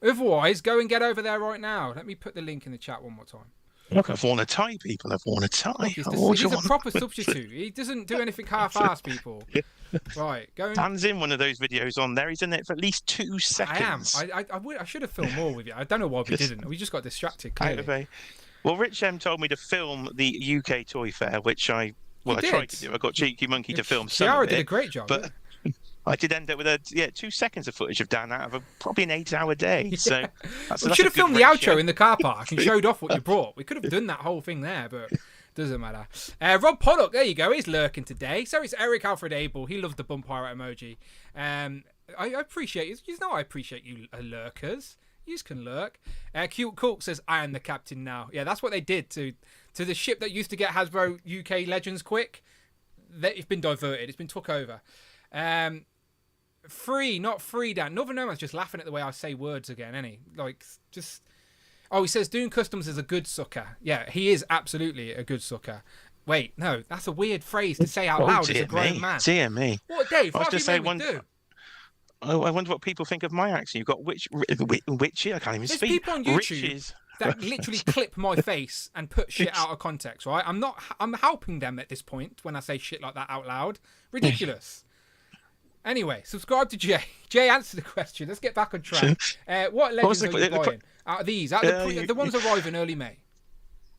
Otherwise, go and get over there right now. Let me put the link in the chat one more time. Look, I've worn a tie, people. I've worn a tie. Look, he's a proper substitute. He doesn't do anything half-assed, people. Right, go. Dan's in one of those videos on there. He's in it for at least 2 seconds. I am. I should have filmed more with you. I don't know why we didn't. We just got distracted. Clearly. Well, Rich M told me to film the UK Toy Fair, which I tried to do. I got Cheeky Monkey to film some of it. Did a great job. But I did end up with 2 seconds of footage of Dan out of probably an 8-hour day. So we should have filmed the outro in the car park and showed off what you brought. We could have done that whole thing there, but doesn't matter. Rob Pollock, there you go. He's lurking today. So it's Eric Alfred Abel. He loves the bum pirate emoji. I appreciate you. You know I appreciate you lurkers. You can lurk. Cute Cook says, I am the captain now. Yeah, that's what they did to the ship that used to get Hasbro UK Legends quick. It's been diverted. It's been took over. Free, not free, Dan. Northern Nomad's just laughing at the way I say words again, isn't he? Like, just... Oh, he says, Doing Customs is a good sucker. Yeah, he is absolutely a good sucker. Wait, no, that's a weird phrase to say out loud as a grown man. Dear me. What, Dave? I was just saying do? Oh, I wonder what people think of my accent. You've got witchy. I can't even There's speak. People on YouTube Riches. that literally clip my face and put shit out of context, right? I'm helping them at this point when I say shit like that out loud. Ridiculous. Anyway, subscribe to Jay. Jay, answer the question. Let's get back on track. What legends are you buying? Out of these, the ones arriving early May.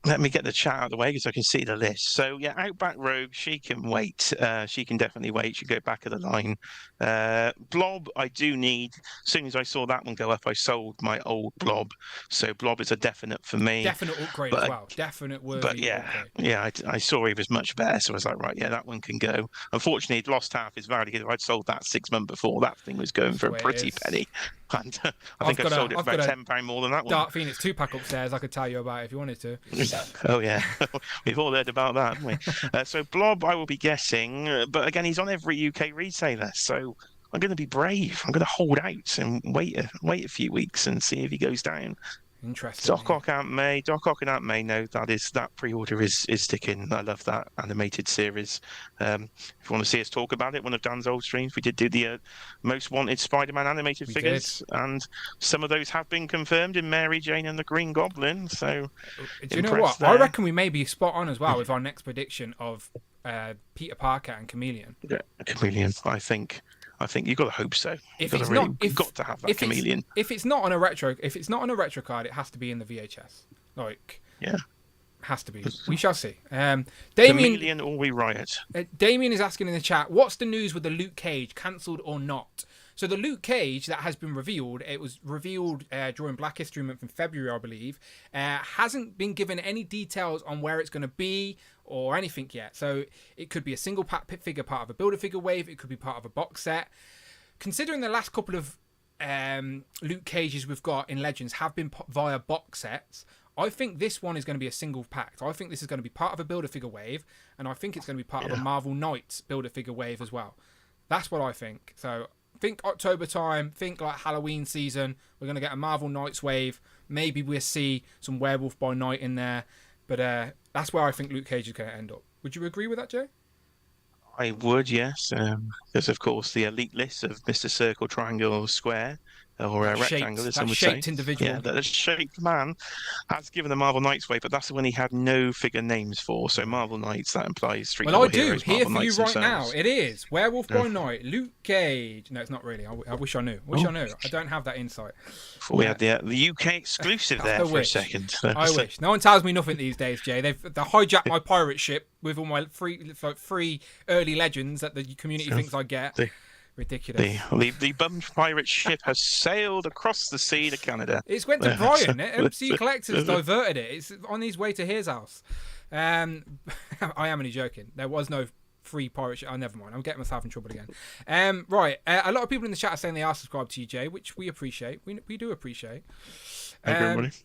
Let me get the chat out of the way because I can see the list. So, yeah, Outback Rogue, she can wait. She can definitely wait. She go back of the line. Blob, I do need. As soon as I saw that one go up, I sold my old Blob. So, Blob is a definite for me. Definite upgrade as well. Definite worthy upgrade. I saw he was much better. So, I was like, right, yeah, that one can go. Unfortunately, he'd lost half his value. If I'd sold that 6 months before, that thing was going for a pretty penny. And I think I sold it for about £10 more than that one. Dark Phoenix 2-pack upstairs I could tell you about if you wanted to. Oh, yeah. We've all heard about that, haven't we? So Blob, I will be guessing. But again, he's on every UK retailer. So I'm going to be brave. I'm going to hold out and wait a few weeks and see if he goes down. Interesting. Doc Ock Aunt May. Doc Ock and Aunt May, no, that pre-order is sticking. I love that animated series. If you want to see us talk about it, one of Dan's old streams, we did do the most wanted Spider-Man animated figures, and some of those have been confirmed in Mary Jane and the Green Goblin. So, do you know what? There. I reckon we may be spot on as well with our next prediction of Peter Parker and Chameleon. Yeah, Chameleon. I think you've got to hope so. You've got to have that Chameleon. If it's not on a retro card, it has to be in the VHS. Has to be. We shall see. Chameleon or we riot. Damien is asking in the chat, what's the news with the Luke Cage, cancelled or not? So the Luke Cage that has been revealed, it was revealed during Black History Month in February, I believe, hasn't been given any details on where it's going to be or anything yet. So it could be a single figure part of a Build-A-Figure wave. It could be part of a box set. Considering the last couple of Luke Cages we've got in Legends have been via box sets, I think this one is going to be a single pack. I think this is going to be part of a Build-A-Figure wave, and I think it's going to be part of a Marvel Knights Build-A-Figure wave as well. That's what I think. So think October time, think like Halloween season. We're going to get a Marvel Knights wave. Maybe we'll see some Werewolf by Night in there. But that's where I think Luke Cage is going to end up. Would you agree with that, Jay? I would, yes. Because, of course, the elite list of Mr. Circle, Triangle, Square, or rectangle, as some would say. Individual. Yeah, that shaped man has given the Marvel Knights way, but that's the one he had no figure names for. So Marvel Knights, that implies three. Well, I do here for you right now. It is Werewolf by Night, Luke Cage. No, it's not really. I wish I knew. I knew. I don't have that insight. We had the UK exclusive there for a second. I wish. No one tells me nothing these days, Jay. They hijacked my pirate ship with all my free early legends that the community thinks I get. Ridiculous. The bummed pirate ship has sailed across the sea to Canada. It's went to Brian. MC Collectors diverted it. It's on his way to his house. I am only joking. There was no free pirate ship. Oh, never mind. I'm getting myself in trouble again. Right. A lot of people in the chat are saying they are subscribed to you, Jay, which we appreciate. We do appreciate. Thank you, everybody.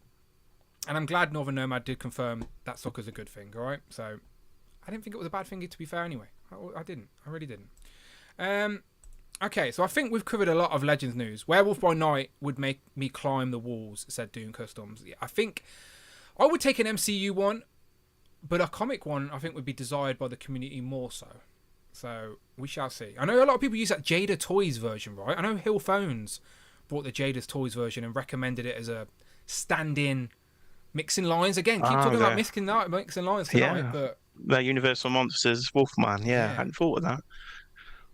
And I'm glad Northern Nomad did confirm that soccer's a good thing. All right. So I didn't think it was a bad thing, to be fair. Anyway, I didn't. I really didn't. Okay, so I think we've covered a lot of Legends news. Werewolf by Night would make me climb the walls, said Doom Customs. I think I would take an MCU one. but a comic one I think would be desired by the community more so. So we shall see. I know a lot of people use that Jada Toys version, right? I know Hill Phones bought the Jada's Toys version and recommended it as a stand-in mixing lines. Again, keep talking about mixing lines tonight, but they're Universal Monsters Wolfman. Yeah, I hadn't thought of that.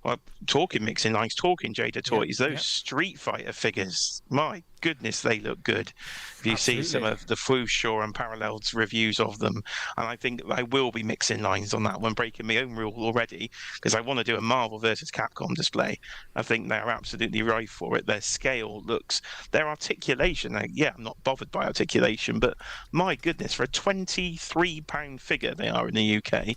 Well, talking mixing lines, talking Jada Toys, those Street Fighter figures, my goodness, they look good. If you see some of the Fushaw and Parallels reviews of them, and I think I will be mixing lines on that one, breaking my own rule already, because I want to do a Marvel versus Capcom display. I think they're absolutely right for it. Their scale looks, their articulation, I'm not bothered by articulation, but my goodness, for a £23 figure they are in the UK,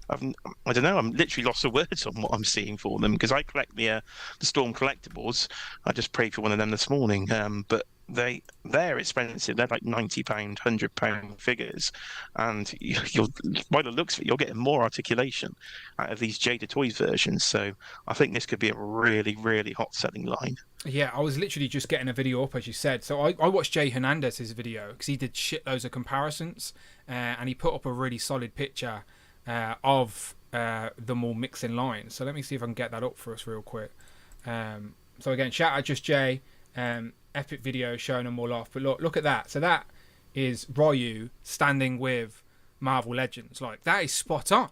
I don't know. I'm literally lost for words on what I'm seeing for them, because I collect the Storm collectibles. I just prayed for one of them this morning, but they're expensive. They're like £90, £100 figures, and you're by the looks of it, you're getting more articulation out of these Jada Toys versions. So I think this could be a really, really hot selling line. Yeah, I was literally just getting a video up, as you said. So I watched Jay Hernandez's video because he did shitloads of comparisons, and he put up a really solid picture of them all mixing lines. So let me see if I can get that up for us real quick. So again, shout out just Jay, epic video showing them all off. But look at that. So that is Ryu standing with Marvel Legends. Like, that is spot on.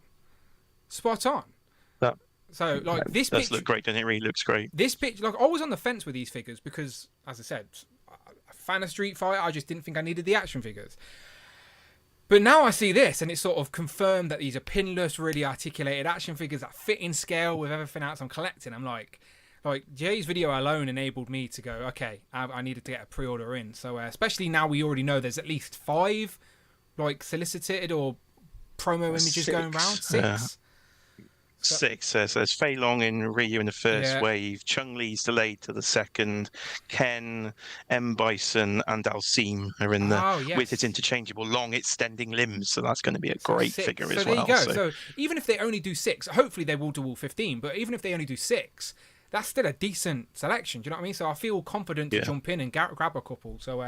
So like this does picture look great, and it really looks great. This picture, like, I was on the fence with these figures because, as I said, a fan of Street Fighter, I just didn't think I needed the action figures. But now I see this, and it's sort of confirmed that these are pinless, really articulated action figures that fit in scale with everything else I'm collecting. I'm like Jay's video alone enabled me to go, okay, I needed to get a pre-order in. So especially now we already know there's at least 5 like solicited or promo images going around. 6. 6. There's Fei Long and Ryu in the first wave. Chun-Li's delayed to the second. Ken, M. Bison, and Dalsim are in with his interchangeable long extending limbs. So that's going to be a great figure as well. There you go. So even if they only do 6, hopefully they will do all 15. But even if they only do 6, that's still a decent selection. Do you know what I mean? So I feel confident to jump in and grab a couple. So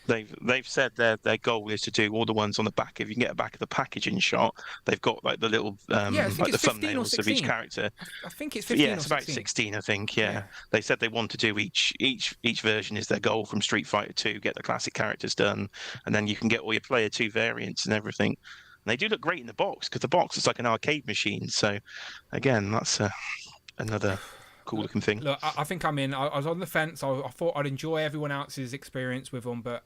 they've said their goal is to do all the ones on the back. If you can get a back of the packaging shot, they've got like the little like the thumbnails of each character. I think it's 15 or 16. It's about 16, I think. Yeah. They said they want to do each version is their goal from Street Fighter 2, get the classic characters done, and then you can get all your Player 2 variants and everything. And they do look great in the box, because the box is like an arcade machine. So again, that's another cool looking thing. Look, I think I'm in. I was on the fence. I thought I'd enjoy everyone else's experience with them, but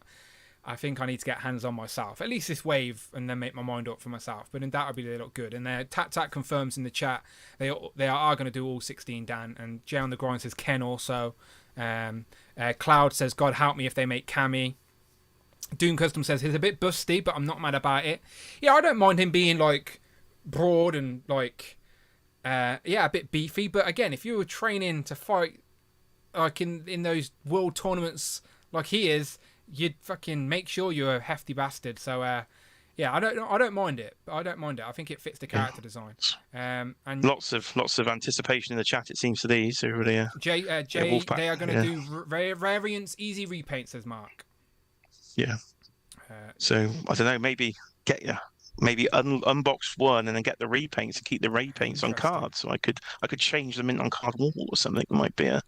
I think I need to get hands on myself, at least this wave, and then make my mind up for myself. But undoubtedly they look good. And Tat confirms in the chat they are going to do all 16, Dan. And Jay on the Grind says Ken also. Cloud says God help me if they make Cammy. Doom Custom says he's a bit busty, but I'm not mad about it. Yeah, I don't mind him being like broad and like a bit beefy. But again, if you were training to fight like in those world tournaments like he is, you'd fucking make sure you're a hefty bastard. So I don't mind it. I think it fits the character design. And lots of anticipation in the chat, it seems, for these. Really, Jay, they are going to do variants, easy repaint, says Mark. Yeah. So I don't know. Maybe unbox one and then get the repaints and keep the repaints on cards. So I could change them in on card wall or something. Might be a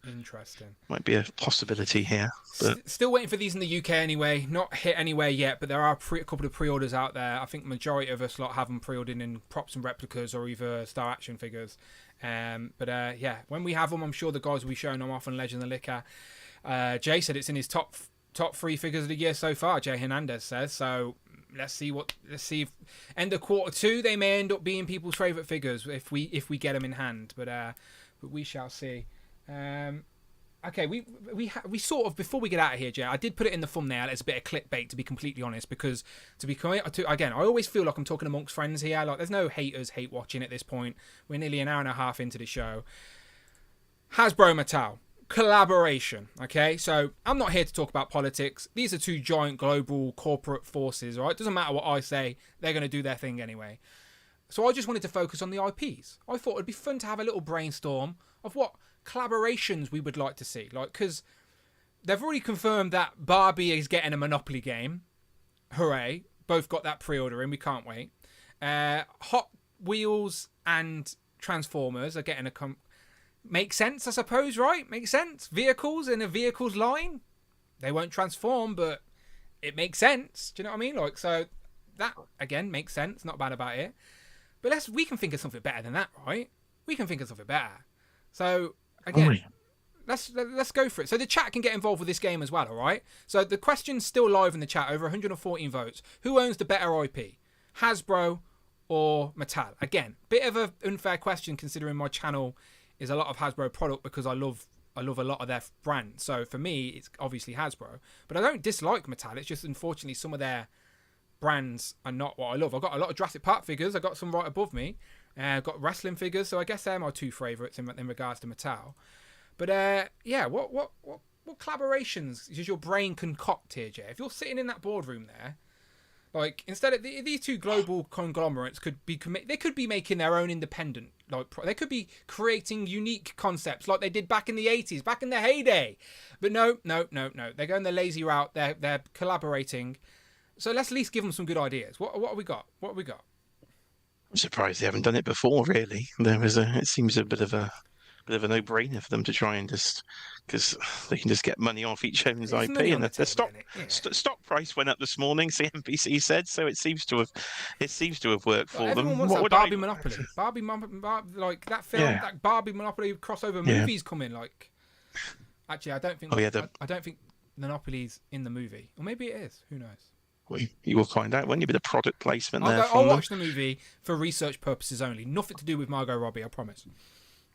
possibility here. But still waiting for these in the UK anyway. Not hit anywhere yet, but there are a couple of pre-orders out there. I think majority of us have them pre-ordered in props and replicas or either Star Action figures. When we have them, I'm sure the guys will be showing them off on Legend of the Liquor. Jay said it's in his top 3 figures of the year so far. Jay Hernandez says so. Let's see if end of quarter 2 they may end up being people's favourite figures if we get them in hand, but we shall see. Okay, we sort of, before we get out of here, Jay, I did put it in the thumbnail as a bit of clickbait, to be completely honest, because again, I always feel like I'm talking amongst friends here. Like, there's no haters hate watching at this point. We're nearly an hour and a half into the show. Hasbro Mattel. Collaboration. Okay, so I'm not here to talk about politics. These are 2 giant global corporate forces, right? Doesn't matter what I say, they're going to do their thing anyway. So I just wanted to focus on the IPs. I thought it'd be fun to have a little brainstorm of what collaborations we would like to see, like, because they've already confirmed that Barbie is getting a Monopoly game. Hooray, both got that pre-order in, we can't wait. Hot Wheels and Transformers are getting makes sense, I suppose, right? Makes sense. Vehicles in a vehicles line, they won't transform, but it makes sense. Do you know what I mean? Like, so that again makes sense. Not bad about it. But we can think of something better than that, right? We can think of something better. So again, let's go for it. So the chat can get involved with this game as well, all right? So the question's still live in the chat, over 114 votes. Who owns the better IP, Hasbro or Mattel? Again, bit of an unfair question considering my channel is a lot of Hasbro product because I love a lot of their brands. So for me, it's obviously Hasbro. But I don't dislike Mattel. It's just unfortunately some of their brands are not what I love. I've got a lot of Jurassic Park figures. I've got some right above me. I've got wrestling figures. So I guess they're my two favourites in regards to Mattel. But yeah, what collaborations does your brain concoct here, Jay? If you're sitting in that boardroom there, like instead of these two global conglomerates they could be making their own independent, like they could be creating unique concepts like they did back in the 80s, back in their heyday. But no, they're going the lazy route. They're collaborating. So let's at least give them some good ideas. What have we got? I'm surprised they haven't done it before. Really, it seems a bit of a no-brainer for them to try and because they can just get money off each owner's IP, and the stock price went up this morning. CNBC said so. It seems to have worked for them. Everyone wants that Barbie Monopoly. Barbie, like that film, that Barbie Monopoly crossover movies coming. Like, actually, I don't think. I don't think Monopoly's in the movie, or maybe it is. Who knows? Well, you will find out when you bit of product placement there. I'll watch the movie for research purposes only. Nothing to do with Margot Robbie, I promise.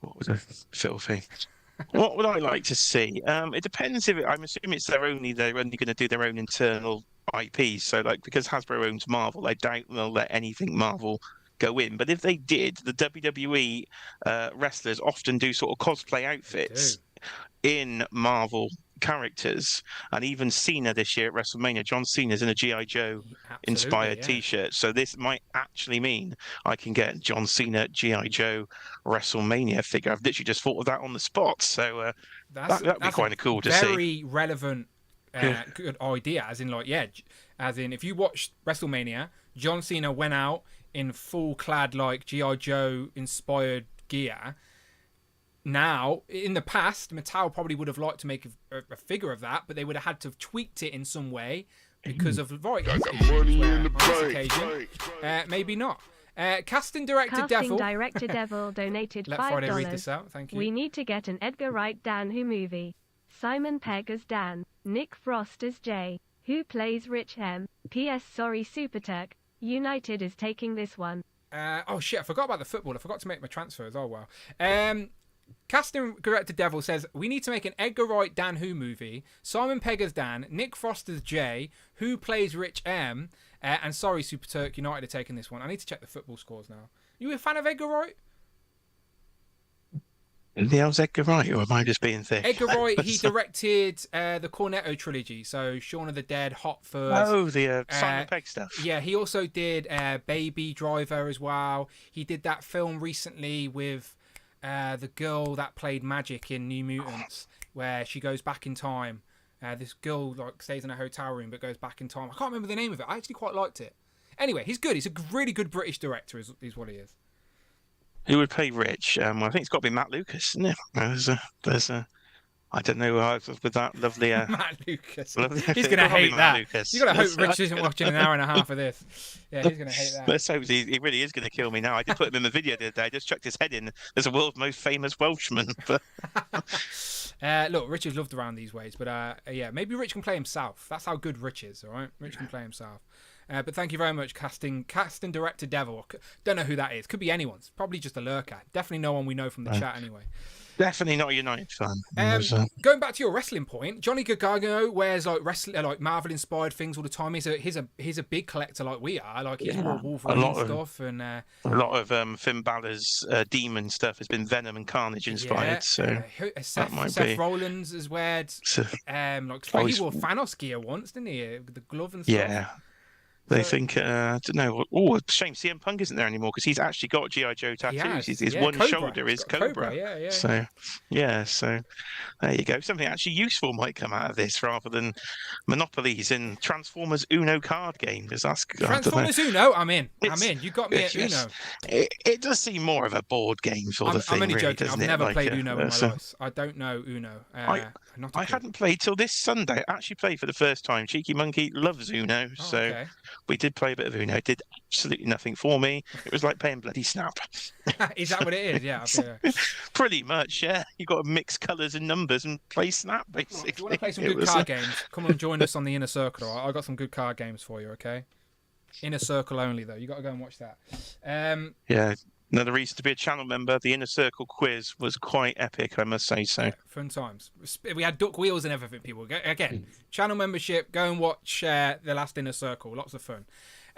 What was it? Filthy. What would I like to see? It depends. I'm assuming they're only going to do their own internal IPs. So, like, because Hasbro owns Marvel, I doubt they'll let anything Marvel go in. But if they did, the WWE wrestlers often do sort of cosplay outfits in Marvel characters, and even Cena this year at WrestleMania, John Cena's in a G.I. Joe inspired t-shirt, so this might actually mean I can get John Cena G.I. Joe WrestleMania figure. I've literally just thought of that on the spot, so that'd be quite cool to see. Very relevant good idea, as in if you watched WrestleMania, John Cena went out in full clad like G.I. Joe inspired gear. Now, in the past, Mattel probably would have liked to make a figure of that, but they would have had to have tweaked it in some way because of rights issues. On this occasion, maybe not. Casting Director Devil donated $5. Let Friday read this out. Thank you. We need to get an Edgar Wright Dan Who movie. Simon Pegg as Dan, Nick Frost as Jay. Who plays Rich M? P.S. Sorry, Super Turk. United is taking this one. Oh shit! I forgot about the football. I forgot to make my transfers. Oh well. Casting Director Devil says, we need to make an Edgar Wright Dan Who movie. Simon Pegg as Dan, Nick Frost as Jay, who plays Rich M, and sorry, Super Turk, United are taking this one. I need to check the football scores now. You a fan of Edgar Wright? The hell's Edgar Wright, or am I just being thick? Edgar Wright, he directed the Cornetto trilogy, so Shaun of the Dead, Hot Fuzz. Oh, the Simon Pegg stuff. Yeah, he also did Baby Driver as well. He did that film recently with the girl that played Magic in New Mutants, where she goes back in time. This girl stays in a hotel room but goes back in time. I can't remember the name of it. I actually quite liked it. Anyway, he's good. He's a really good British director, is what he is. Who would play Rich? I think it's got to be Matt Lucas, isn't it? There's a I don't know with that lovely Matt Lucas. He's going to hate that. You've got to hope Rich isn't watching an hour and a half of this. Yeah, he's going to hate that. Let's hope he really is going to kill me now. I did put him in the video the other day. I just chucked his head in. There's a world's most famous Welshman. Look, Rich is loved around these ways, but yeah, maybe Rich can play himself. That's how good Rich is, all right? Rich can play himself. But thank you very much, casting Director Devil. Don't know who that is. Could be anyone's. Probably just a lurker. Definitely no one we know from the chat anyway. Definitely not a United fan. Going back to your wrestling point, Johnny Gargano wears like Marvel-inspired things all the time. He's a big collector like we are. Like he's wore Wolverine stuff and a lot of Finn Balor's Demon stuff has been Venom and Carnage inspired. So Seth Rollins has wear he wore Thanos gear once, didn't he? The glove and stuff. Yeah. They think, I don't know. Oh, shame CM Punk isn't there anymore because he's actually got G.I. Joe tattoos. His one Cobra. shoulder He's is got Cobra. Yeah. So, yeah, so there you go. Something actually useful might come out of this rather than monopolies and Transformers Uno card game. Because that's Transformers Uno. I'm in. It's- You got me at Uno. It does seem more of a board game sort of thing. I'm only really, joking. I've doesn't it? never Like, played Uno in my so- life. I don't know Uno. Not a I clue. hadn't played till this Sunday. I actually played for the first time. Cheeky Monkey loves Uno, Oh, so okay. we did play a bit of Uno. It did absolutely nothing for me. It was like playing bloody Snap. Is that what it is? Yeah. Pretty much, yeah. You got to mix colours and numbers and play Snap, basically. If you want to play some It good was, card games, come and join us on the Inner Circle. I got some good card games for you, okay? Inner Circle only, though. You got to go and watch that. Yeah. Another reason to be a channel member, the Inner Circle quiz was quite epic, I must say so. Yeah, fun times. We had duck wheels and everything, people. Again, channel membership, go and watch The Last Inner Circle. Lots of fun.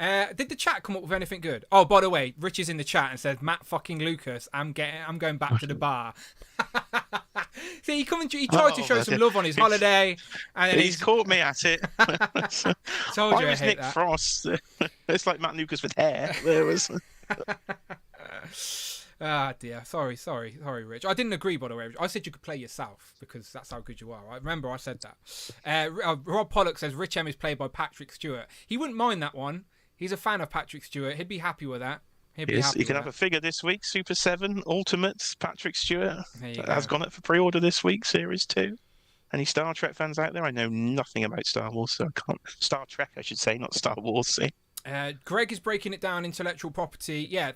Did the chat come up with anything good? Oh, by the way, Rich is in the chat and says, Matt fucking Lucas, I'm going back to the bar. See, he tried to show some love on his holiday, and then he's caught me at it. Told you I was hate Nick that. Frost. It's like Matt Lucas with hair. There was. Ah dear, sorry, Rich. I didn't agree, by the way. Rich. I said you could play yourself because that's how good you are. I remember I said that. Rob Pollock says Rich M is played by Patrick Stewart. He wouldn't mind that one. He's a fan of Patrick Stewart. He'd be happy with that. You can have a figure this week. Super 7 Ultimates Patrick Stewart has gone up for pre-order this week. Series 2. Any Star Trek fans out there? I know nothing about Star Wars, so I can't. Star Trek, I should say, not Star Wars. See. Greg is breaking it down, intellectual property. Yeah,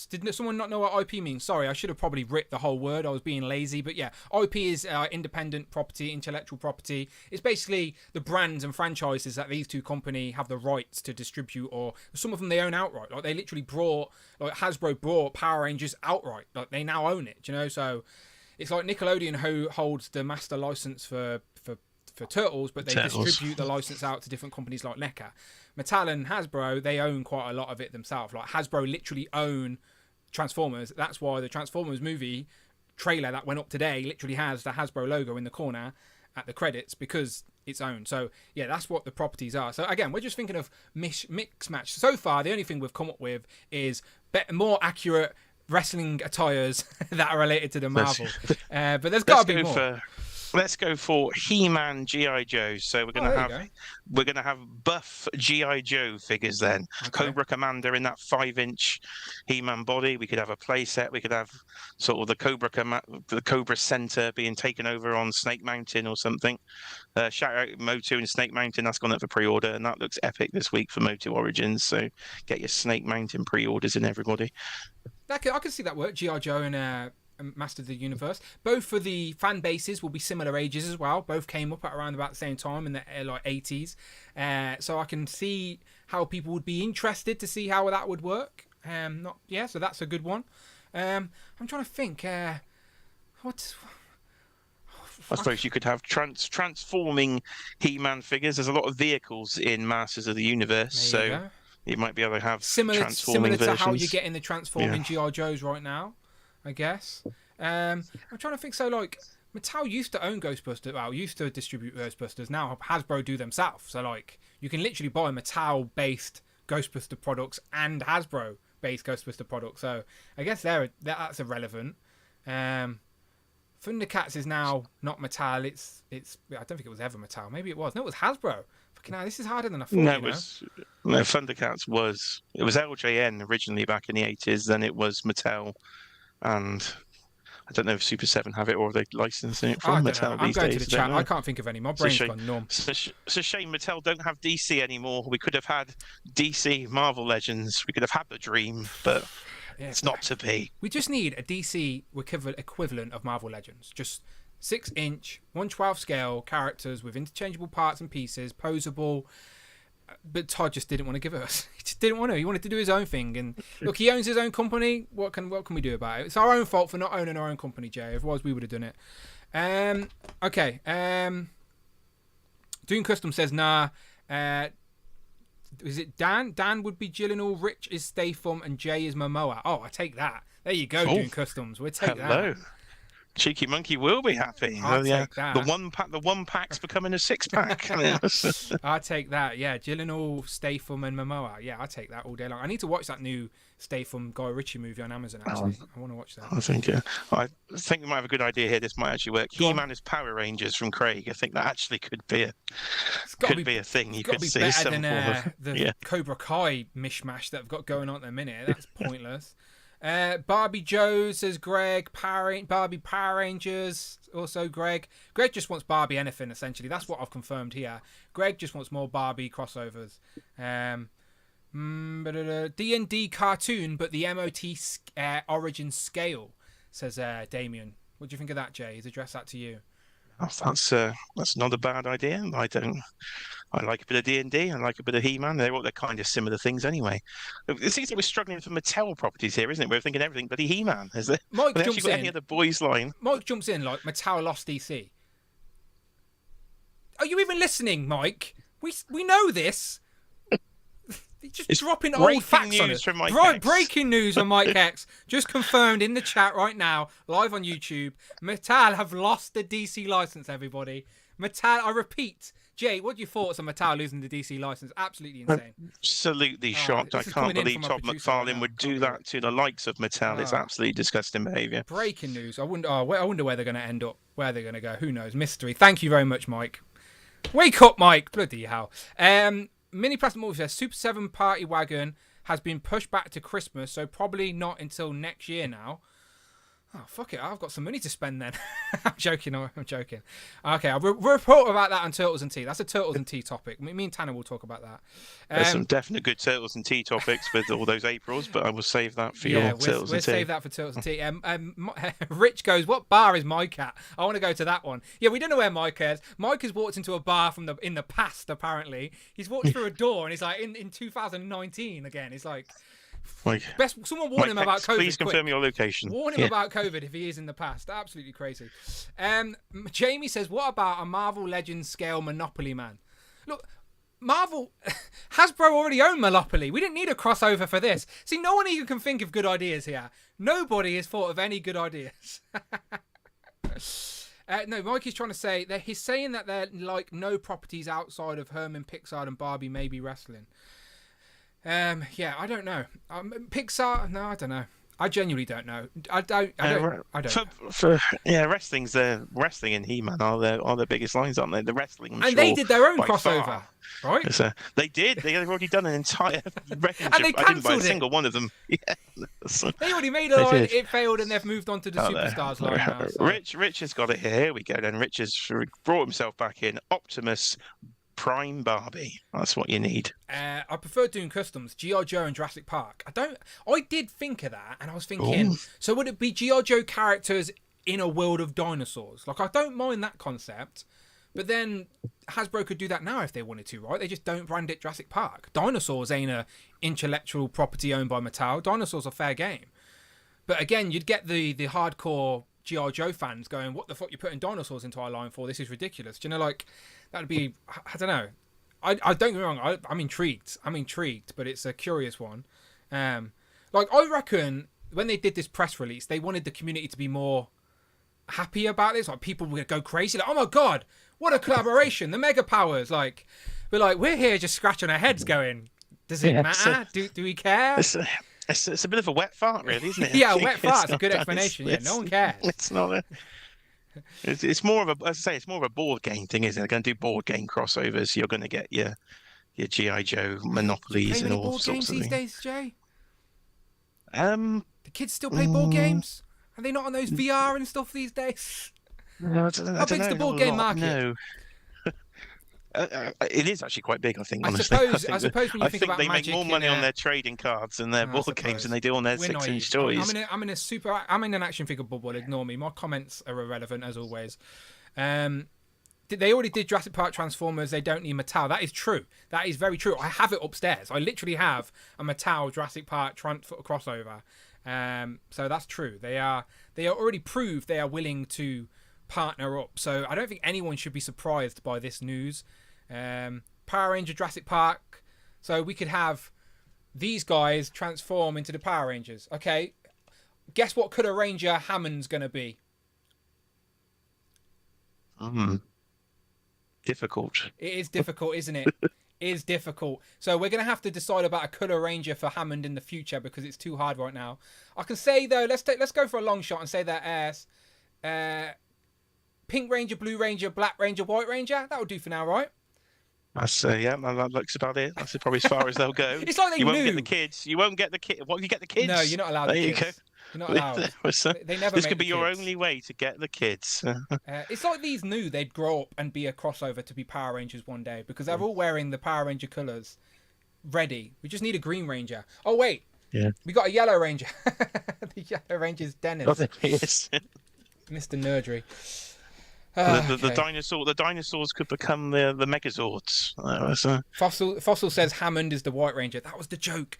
did someone not know what IP means? Sorry, I should have probably ripped the whole word. I was being lazy. But yeah, IP is independent property, intellectual property. It's basically the brands and franchises that these two companies have the rights to distribute, or some of them they own outright. Like they literally Hasbro brought Power Rangers outright. Like they now own it, you know? So it's like Nickelodeon who holds the master license for Turtles, but they distribute the license out to different companies like NECA. Mattel and Hasbro, they own quite a lot of it themselves. Like Hasbro literally own Transformers. That's why the Transformers movie trailer that went up today literally has the Hasbro logo in the corner at the credits because it's owned. So yeah, that's what the properties are. So again, we're just thinking of mix match. So far, the only thing we've come up with is more accurate wrestling attires that are related to the Marvel. But there's got to be more. Let's go for He-Man G.I. Joe. So we're gonna have buff G.I. Joe figures then. Okay. Cobra Commander in that 5-inch He-Man body. We could have a play set. We could have sort of the Cobra Center being taken over on Snake Mountain or something. Shout out Motu and Snake Mountain. That's gone up for pre-order, and that looks epic this week for Motu Origins. So get your Snake Mountain pre-orders in, everybody. I can see that work. G.I. Joe and Master of the Universe. Both for the fan bases will be similar ages as well. Both came up at around about the same time in the 80s. So I can see how people would be interested to see how that would work. So that's a good one. I'm trying to think. I suppose you could have transforming He-Man figures. There's a lot of vehicles in Masters of the Universe, you might be able to have similar versions. to how you're getting the transforming G.I. Joes right now, I guess. I'm trying to think. So like Mattel used to own Ghostbusters. Well, used to distribute Ghostbusters. Now Hasbro do themselves. So like you can literally buy Mattel-based Ghostbuster products and Hasbro-based Ghostbuster products. So I guess that's irrelevant. Thundercats is now not Mattel. It's I don't think it was ever Mattel. Maybe it was. No, it was Hasbro. Fucking hell, this is harder than I thought. No, Thundercats was LJN originally back in the 80s. Then it was Mattel, and I don't know if Super 7 have it or they licensing it from Mattel these days. I'm going to the chat. I can't think of any. My brain's gone numb. It's a shame Mattel don't have DC anymore. We could have had DC Marvel Legends. We could have had the dream, but it's not to be. We just need a DC equivalent of Marvel Legends. Just 6-inch, 1/12 scale characters with interchangeable parts and pieces, posable. But Todd just didn't want to give it us. He just didn't want to. He wanted to do his own thing. And look, he owns his own company. What can we do about it? It's our own fault for not owning our own company, Jay. Otherwise, we would have done it. Okay. Doing Custom says, nah. Is it Dan? Dan would be Gyllenhaal, Rich is Statham, and Jay is Momoa. Oh, I take that. There you go, Doing Customs. We'll take that. Cheeky Monkey will be happy. I'll yeah, take that. The one pack's becoming a 6-pack. I'll take that. Yeah, Gyllenhaal, Statham, and Momoa. Yeah, I'll take that all day long. I need to watch that new Statham Guy Ritchie movie on Amazon. Actually, I want to watch that. I think we might have a good idea here. This might actually work. He-Man is Power Rangers from Craig. I think that actually could be a thing. You could see better some than the Cobra Kai mishmash that I've got going on at the minute. That's pointless. Barbie Joe says Greg. Barbie Power Rangers. Also Greg. Greg just wants Barbie anything, essentially. That's what I've confirmed here. Greg just wants more Barbie crossovers. D&D cartoon, but the MOT origin scale, says Damien. What do you think of that, Jay? He's addressed that to you. That's not a bad idea. I like a bit of D&D. I like a bit of He-Man. They're kind of similar things anyway. It seems like we're struggling for Mattel properties here, isn't it? We're thinking everything but He-Man. Is there? Mike jumps in. Any other boys line? Mike jumps in like Mattel lost DC. Are you even listening, Mike? We know this. Just dropping old facts on us. From Mike X. Breaking news on Mike X. Just confirmed in the chat right now, live on YouTube. Mattel have lost the DC license, everybody. Mattel, I repeat. Jay, what are your thoughts on Mattel losing the DC license? Absolutely insane. Absolutely shocked. I can't believe Todd McFarlane would do that to the likes of Mattel. It's absolutely disgusting behaviour. Breaking news. I wonder where they're going to end up. Where they're going to go. Who knows? Mystery. Thank you very much, Mike. Wake up, Mike. Bloody hell. Mini Plastic Movie says Super 7 Party Wagon has been pushed back to Christmas, so probably not until next year now. Oh, fuck it. I've got some money to spend then. I'm joking. Okay, I'll report about that on Turtles and Tea. That's a Turtles and Tea topic. Me and Tanner will talk about that. There's some definite good Turtles and Tea topics with all those Aprils, but I will save that for your Turtles and Tea. We'll save that for Turtles and Tea. Rich goes, what bar is Mike at? I want to go to that one. Yeah, we don't know where Mike is. Mike has walked into a bar in the past, apparently. He's walked through a door and he's like, in 2019 again. He's like... Someone warn him about COVID. Please confirm your location. Warn him about COVID if he is in the past. Absolutely crazy. Jamie says, what about a Marvel Legends scale Monopoly Man? Look, Hasbro already own Monopoly. We didn't need a crossover for this. See, no one even can think of good ideas here. Nobody has thought of any good ideas. No, Mikey's trying to say that he's saying that they're like no properties outside of Herman, Pixar, and Barbie, maybe wrestling. Yeah, I don't know. Pixar? No, I don't know. I genuinely don't know. I don't. Wrestling and He-Man are their biggest lines, aren't they? The wrestling. They did their own crossover, right? They did. They've already done an entire. And they cancelled it. I didn't buy a single one of them. Yeah. They already made a line. It failed, and they've moved on to the Superstars line now. So. Rich has got it here. Here we go. Then Rich has brought himself back in. Optimus Prime Barbie. That's what you need. I prefer doing customs. G.I. Joe and Jurassic Park. I did think of that, and I was thinking, so would it be G.I. Joe characters in a world of dinosaurs? Like, I don't mind that concept, but then Hasbro could do that now if they wanted to, right? They just don't brand it Jurassic Park. Dinosaurs ain't a intellectual property owned by Mattel. Dinosaurs are fair game. But again, you'd get the hardcore G.I. Joe fans going, what the fuck you putting dinosaurs into our line for? This is ridiculous. Do you know, like, that'd be, I don't know. I don't get me wrong, I'm intrigued, but it's a curious one. Like, I reckon when they did this press release, they wanted the community to be more happy about this. Like, people would go crazy, like, oh my god, what a collaboration, the mega powers. Like, we're here just scratching our heads going, does it matter? Do we care? It's a bit of a wet fart, really, isn't it? Yeah, a wet fart's a good explanation. Yeah, no one cares. It's not It's more of a, as I say, it's more of a board game thing, isn't it? They're going to do board game crossovers. You're going to get your G.I. Joe monopolies and all sorts of things. These days, Jay? The kids still play board games? Are they not on those VR and stuff these days? No, How big's the board game market? No. It is actually quite big, I think. I suppose when you think about they Magic make more money on their trading cards and their board games than they do on their 6-inch toys. I'm in an action figure bubble. Ignore me. My comments are irrelevant as always. They already did Jurassic Park Transformers. They don't need Mattel. That is true. That is very true. I have it upstairs. I literally have a Mattel Jurassic Park crossover. So that's true. They are already proved they are willing to partner up. So I don't think anyone should be surprised by this news. Power Ranger Jurassic Park. So we could have these guys transform into the Power Rangers. Okay. Guess what colour Ranger Hammond's going to be? Difficult. It is difficult, isn't it? It is difficult. So we're going to have to decide about a colour ranger for Hammond in the future because it's too hard right now. I can say, though, let's go for a long shot and say that Pink Ranger, Blue Ranger, Black Ranger, White Ranger. That would do for now, right? That's that looks about it. That's probably as far as they'll go. It's like they you won't knew. get the kids. You won't get the kid. What, you get the kids? No, you're not allowed There the you kids. go. You're not allowed. They never. This make could be the your kids. only way to get the kids. It's like these knew they'd grow up and be a crossover to be Power Rangers one day because they're all wearing the Power Ranger colours. Ready. We just need a Green Ranger. Oh wait. Yeah. We got a Yellow Ranger. The Yellow Ranger's Dennis. Oh, there he is. Mr. Nerdry. The dinosaurs could become the Megazords. Fossil says Hammond is the White Ranger. That was the joke.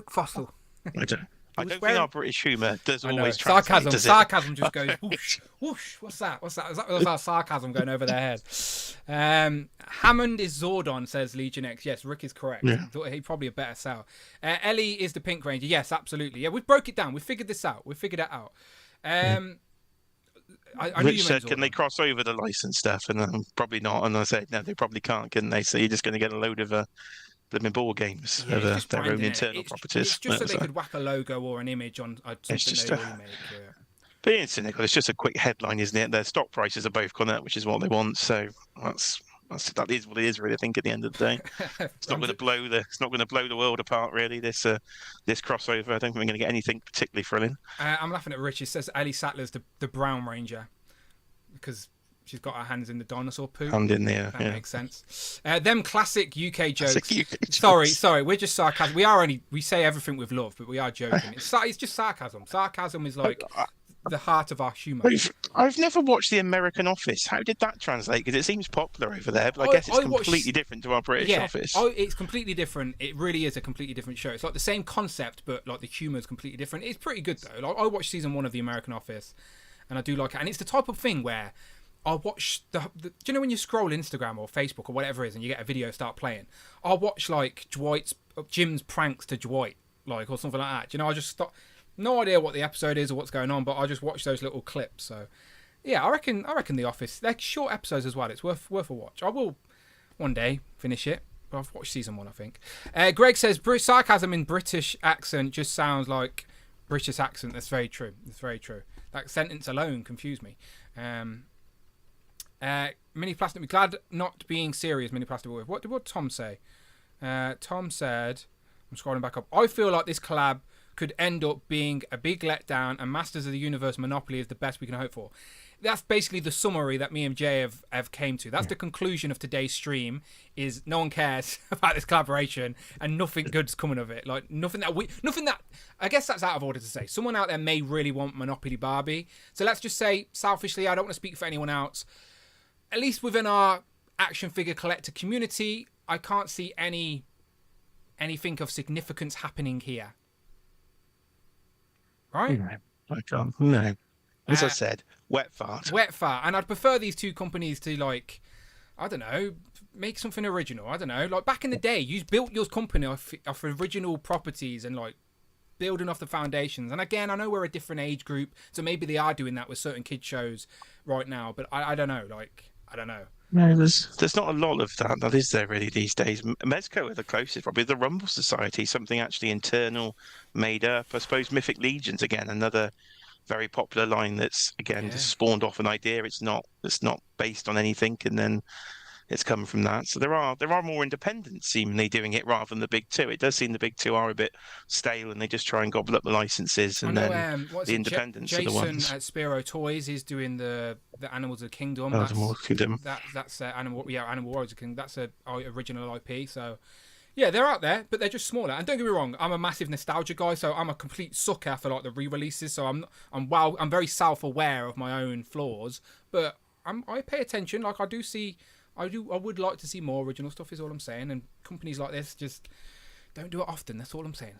Fossil. I don't think our British humour does always sarcasm. translate, Sarcasm just goes whoosh, whoosh. What's that? That's our sarcasm going over their head. Hammond is Zordon, says Legion X. Yes, Rick is correct. Yeah. He'd probably a better sell. Ellie is the Pink Ranger. Yes, absolutely. Yeah, we broke it down. We figured this out. I knew Rich you said, meant can they Zordon. cross over the license stuff? And probably not. And I said, no, they probably can't, can they? So you're just going to get a load of blooming ball games Yeah, of it's just their own branding it. internal It's properties. just so they could whack a logo or an image on something just they already make. Yeah. Being cynical, it's just a quick headline, isn't it? Their stock prices are both gone up, which is what they want. So that is what it is, really. I think at the end of the day, it's not going to blow the world apart, really. This crossover, I don't think we're going to get anything particularly thrilling. I'm laughing at Rich. It says Ellie Sattler's the Brown Ranger because she's got her hands in the dinosaur poo. And in there, that makes sense. Them classic UK jokes. Classic UK jokes. Sorry, we're just sarcasm. We say everything with love, but we are joking. It's just sarcasm. Sarcasm is like the heart of our humour. I've never watched The American Office. How did that translate? Because it seems popular over there, but I guess it's completely different to our British Office. It's completely different. It really is a completely different show. It's like the same concept, but like the humour is completely different. It's pretty good though. Like I watched season 1 of The American Office, and I do like it. And it's the type of thing where I'll watch do you know when you scroll Instagram or Facebook or whatever it is and you get a video start playing? I'll watch like Jim's pranks to Dwight, like, or something like that. Do you know, I just stop. No idea what the episode is or what's going on, but I just watch those little clips. So, yeah, I reckon The Office. They're short episodes as well. It's worth a watch. I will one day finish it. But I've watched season 1, I think. Greg says sarcasm in British accent just sounds like British accent. That's very true. It's very true. That sentence alone confused me. Mini Plastic, we're glad not being serious. Mini Plastic Wolf. What did Tom say? Tom said, I'm scrolling back up. I feel like this collab could end up being a big letdown, and Masters of the Universe Monopoly is the best we can hope for. That's basically the summary that me and Jay have came to. That's the conclusion of today's stream. Is no one cares about this collaboration, and nothing good's coming of it. Like nothing that I guess that's out of order to say. Someone out there may really want Monopoly Barbie. So let's just say selfishly, I don't want to speak for anyone else. At least within our action figure collector community, I can't see anything of significance happening here. Right? I can't. No. As I said, wet fart. Wet fart. And I'd prefer these two companies to, like, I don't know, make something original. I don't know. Like, back in the day, you built your company off original properties and, like, building off the foundations. And again, I know we're a different age group, so maybe they are doing that with certain kid shows right now. But I don't know. Like, I don't know. No, there's not a lot of that is there really these days. Mezco are the closest, probably the Rumble Society, something actually internal, made up. I suppose Mythic Legions, again, another very popular line that's, again, just spawned off an idea. It's not based on anything, and then it's come from that. So there are more independents seemingly doing it rather than the big two. It does seem the big two are a bit stale, and they just try and gobble up the licenses, and then the independents are the ones. Jason at Spiro Toys is doing the Animals of the Kingdom. That's Animal Warriors of Kingdom. That's a original IP. So yeah, they're out there, but they're just smaller. And don't get me wrong, I'm a massive nostalgia guy, so I'm a complete sucker for like the re-releases. So I'm very self-aware of my own flaws, but I pay attention. Like I would like to see more original stuff, is all I'm saying. And companies like this just don't do it often. That's all I'm saying.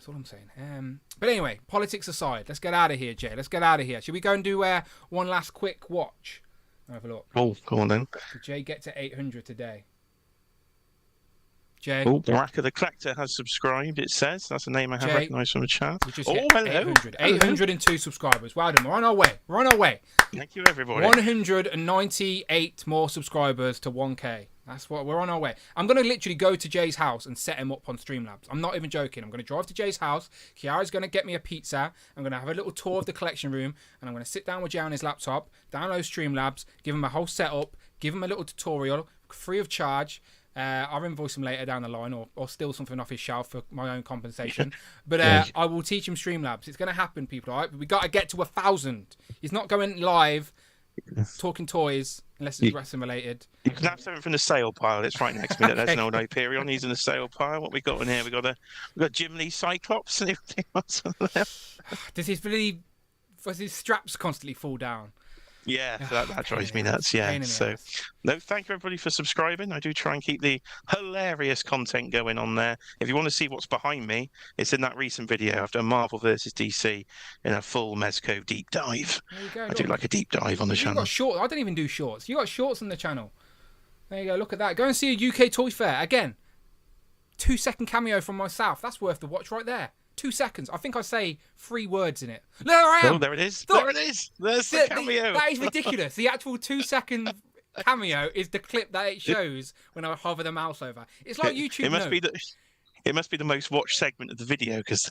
But anyway, politics aside, let's get out of here, Jay. Let's get out of here. Should we go and do one last quick watch? Have a look. Oh, go on then. Did Jay get to 800 today? Jay. Oh, Baraka the Collector has subscribed, it says. That's a name I have Jay, recognised from the chat. We just Oh, hit hello. 802 subscribers. Wow, we're on our way. We're on our way. Thank you, everybody. 198 more subscribers to 1K. That's what we're on our way. I'm going to literally go to Jay's house and set him up on Streamlabs. I'm not even joking. I'm going to drive to Jay's house. Kiara's going to get me a pizza. I'm going to have a little tour of the collection room. And I'm going to sit down with Jay on his laptop, download Streamlabs, give him a whole setup, give him a little tutorial, free of charge. I'll invoice him later down the line or steal something off his shelf for my own compensation. But I will teach him Streamlabs. It's going to happen, people, all right? We got to get to 1,000. He's not going live talking toys unless it's wrestling related. You can have something from the sale pile. It's right next to me. Okay. There's an old Hyperion. He's in the sale pile. What we got in here? We got Jim Lee Cyclops and everything else on there. Does his straps constantly fall down? Yeah, that drives me nuts. Yeah. So, no, thank you everybody for subscribing. I do try and keep the hilarious content going on there. If you want to see what's behind me, it's in that recent video. I've done Marvel versus DC in a full Mezco deep dive. There you go. I do like a deep dive on the channel. You got shorts. I don't even do shorts. You got shorts on the channel. There you go. Look at that. Go and see a UK Toy Fair again. 2-second cameo from myself. That's worth the watch right there. 2 seconds. I think I say 3 words in it. There I am. Oh, there it is. There it is. There's the cameo. That is ridiculous. The actual 2-second cameo is the clip that it shows when I hover the mouse over. It's like YouTube. It must be the most watched segment of the video because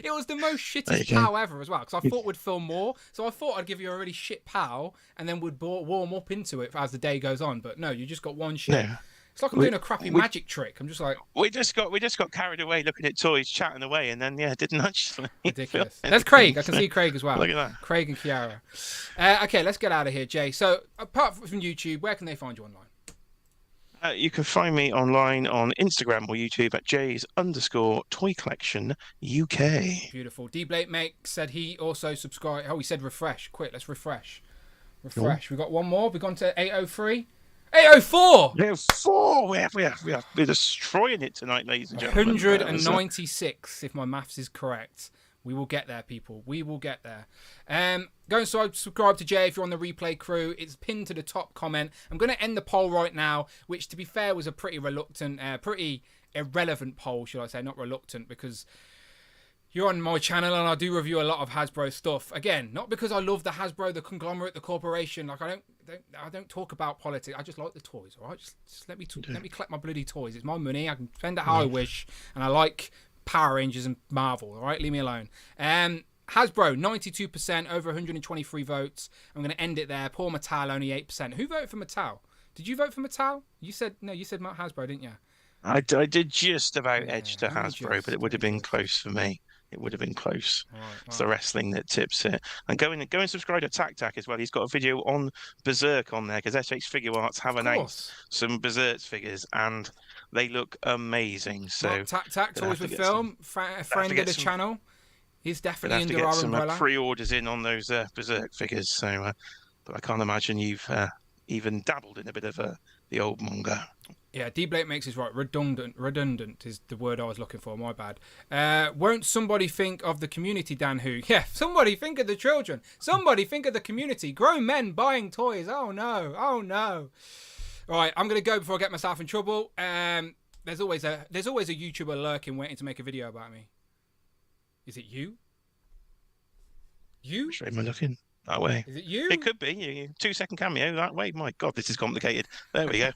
it was the most shittest POW ever as well. Because I thought we'd film more, so I thought I'd give you a really shit POW and then we'd warm up into it as the day goes on. But no, you just got one shit. Yeah. It's like I'm doing a crappy magic trick. I'm just like we just got carried away looking at toys, chatting away, and then didn't actually. Ridiculous. There's Craig. I can see Craig as well. Look at that. Craig and Kiara. Okay, let's get out of here, Jay. So apart from YouTube, where can they find you online? You can find me online on Instagram or YouTube at Jays_Toy Collection UK. Beautiful. D-Blake Mate said he also subscribed. Oh, he said refresh. Quick, let's refresh. Refresh. We got one more. We've gone to 803. 804! 804! We're destroying it tonight, ladies and gentlemen. 196, if my maths is correct. We will get there, people. We will get there. Go and subscribe to Jay if you're on the replay crew. It's pinned to the top comment. I'm going to end the poll right now, which, to be fair, was a pretty reluctant, pretty irrelevant poll, should I say. Not reluctant, because you're on my channel and I do review a lot of Hasbro stuff. Again, not because I love the Hasbro, the conglomerate, the corporation. Like I don't talk about politics. I just like the toys. All right, just let me collect my bloody toys. It's my money. I can spend it how I wish, and I like Power Rangers and Marvel. All right, leave me alone. Hasbro 92%, over 123 votes. I'm going to end it there. Poor Mattel only 8%. Who voted for Mattel? Did you vote for Mattel? You said no. You said Hasbro, didn't you? I did just about edge to Hasbro, but it would have been close for me. It would have been close. Right. It's the wrestling that tips it. And go and subscribe to Tac Tac as well. He's got a video on Berserk on there because SH Figure Arts have announced some Berserk figures and they look amazing. So Tac Tac, Toys with Film, friend of the channel. He's definitely under our umbrella. Some pre-orders in on those Berserk figures. So, but I can't imagine you've even dabbled in a bit of the old manga. Yeah, D-Blake makes it right. Redundant is the word I was looking for. My bad. Won't somebody think of the community, Dan Who? Yeah, somebody think of the children. Somebody think of the community. Grown men buying toys. Oh, no. Oh, no. All right, I'm going to go before I get myself in trouble. There's always a YouTuber lurking waiting to make a video about me. Is it you? You? Which way am I looking? That way. Is it you? It could be. 2-second cameo that way. My God, this is complicated. There we go.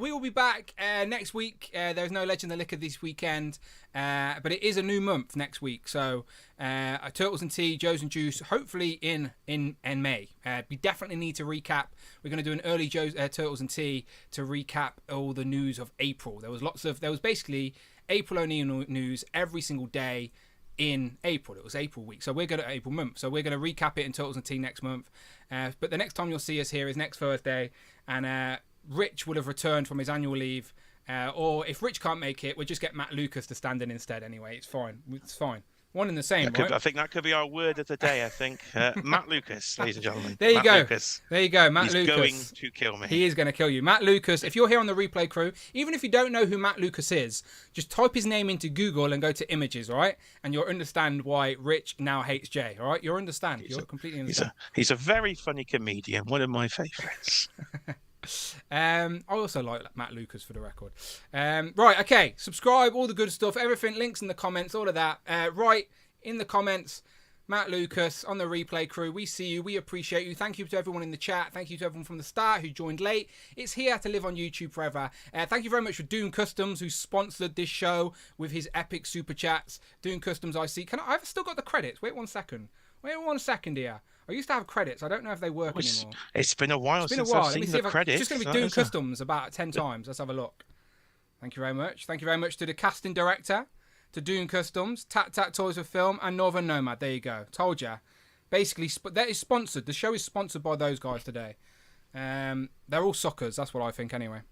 We will be back next week. There's no Legend of Liquor this weekend, but it is a new month next week. So Turtles and Tea, Joe's and Juice, hopefully in May. We definitely need to recap. We're going to do an early Turtles and Tea to recap all the news of April. There was basically April only news every single day in April. It was April week, so we're going to April month, so we're going to recap it in Turtles and Tea next month, but the next time you'll see us here is next Thursday, and Rich will have returned from his annual leave, or if Rich can't make it, we'll just get Matt Lucas to stand in instead anyway. It's fine. One and the same, right? I think that could be our word of the day, I think. Matt Lucas, ladies and gentlemen. There you Matt go. Lucas. There you go, Matt He's Lucas. Going to kill me. He is going to kill you. Matt Lucas, if you're here on the replay crew, even if you don't know who Matt Lucas is, just type his name into Google and go to images, all right? And you'll understand why Rich now hates Jay, all right? You'll understand. You'll completely understand. He's a very funny comedian, one of my favourites. I also like Matt Lucas for the record. Right, okay. Subscribe, all the good stuff, everything. Links in the comments, all of that. Right in the comments. Matt Lucas on the replay crew. We see you. We appreciate you. Thank you to everyone in the chat. Thank you to everyone from the start who joined late. It's here to live on YouTube forever. Thank you very much for Doom Customs, who sponsored this show with his epic super chats. Doom Customs, I see. I've still got the credits. Wait 1 second. Wait 1 second here. I used to have credits. I don't know if they work anymore. It's been a while since I've seen the credits. It's just going to be Doom Customs about 10 times. Let's have a look. Thank you very much. Thank you very much to the casting director, to Doom Customs, Tat Tat Toys of Film, and Northern Nomad. There you go. Told ya. Basically, that is sponsored. The show is sponsored by those guys today. They're all suckers. That's what I think anyway.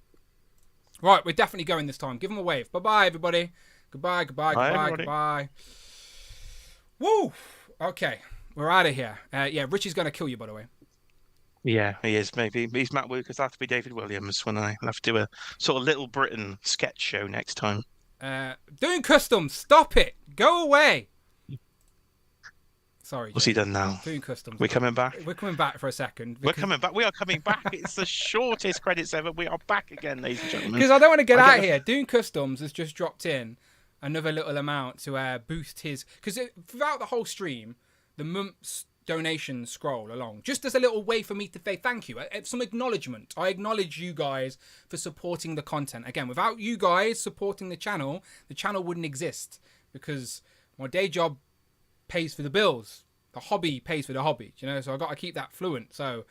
Right, we're definitely going this time. Give them a wave. Bye-bye, everybody. Goodbye, goodbye, Bye, goodbye, everybody. goodbye. Woo! Okay, we're out of here. Yeah, Richie's going to kill you, by the way. Yeah, he is. Maybe he's Matt Lucas. I'll have to be David Williams when I have to do a sort of Little Britain sketch show next time. Doing Customs, stop it. Go away. Sorry. What's he done now? Doing Customs. We're coming back. We're coming back for a second. We're coming back. We are coming back. It's the shortest credits ever. We are back again, ladies and gentlemen. Because I don't want to get out of here. Doing Customs has just dropped in another little amount to boost his... Because throughout the whole stream, the month's donation scroll along, just as a little way for me to say thank you, some acknowledgement. I acknowledge you guys for supporting the content. Again, without you guys supporting the channel wouldn't exist, because my day job pays for the bills, the hobby pays for the hobby, you know, so I got to keep that fluent. So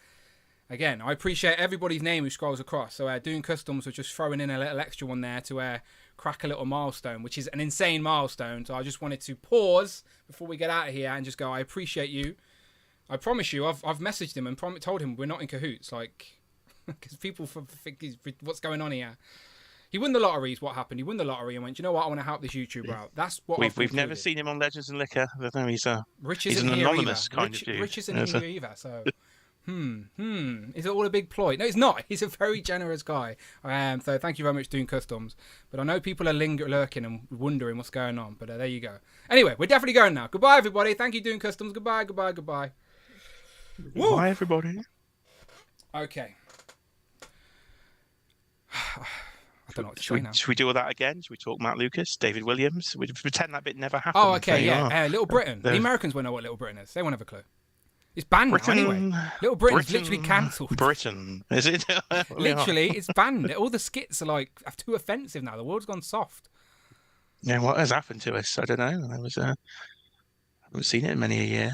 again, I appreciate everybody's name who scrolls across. So Doing Customs was just throwing in a little extra one there to crack a little milestone, which is an insane milestone. So I just wanted to pause before we get out of here and just go, I appreciate you. I promise you, I've messaged him and told him we're not in cahoots, like, because people think what's going on here. He won the lottery is what happened. He won the lottery and went, you know what, I want to help this YouTuber out. That's what we've never seen him on Legends and Liquor. I don't know, he's an anonymous kind of dude. Rich isn't here either, so... Is it all a big ploy? No, it's not. He's a very generous guy. So thank you very much, Doing Customs. But I know people are lurking and wondering what's going on. But there you go. Anyway, we're definitely going now. Goodbye, everybody. Thank you, Doing Customs. Goodbye, goodbye, goodbye. Woo! Bye, everybody. Okay. I don't know what to say now. Should we do all that again? Should we talk Matt Lucas, David Williams? We pretend that bit never happened. Oh, okay, yeah. Little Britain. The Americans won't know what Little Britain is. They won't have a clue. It's banned now anyway. Little Britain's literally cancelled. Britain, is it? Literally, it's banned. All the skits are too offensive now. The world's gone soft. Yeah, what has happened to us? I don't know. I haven't seen it in many a year.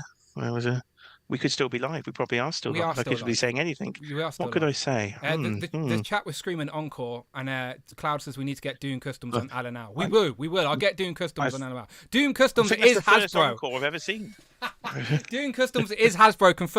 We could still be live. We probably are still live. I could be saying anything. What could I say? The chat was screaming encore, and Cloud says we need to get Doom Customs on Alan now. We will. I'll get Doom Customs on Alan now. Doom Customs is Hasbro. Hasbro. Encore I've ever seen. Doom Customs is Hasbro confirmed.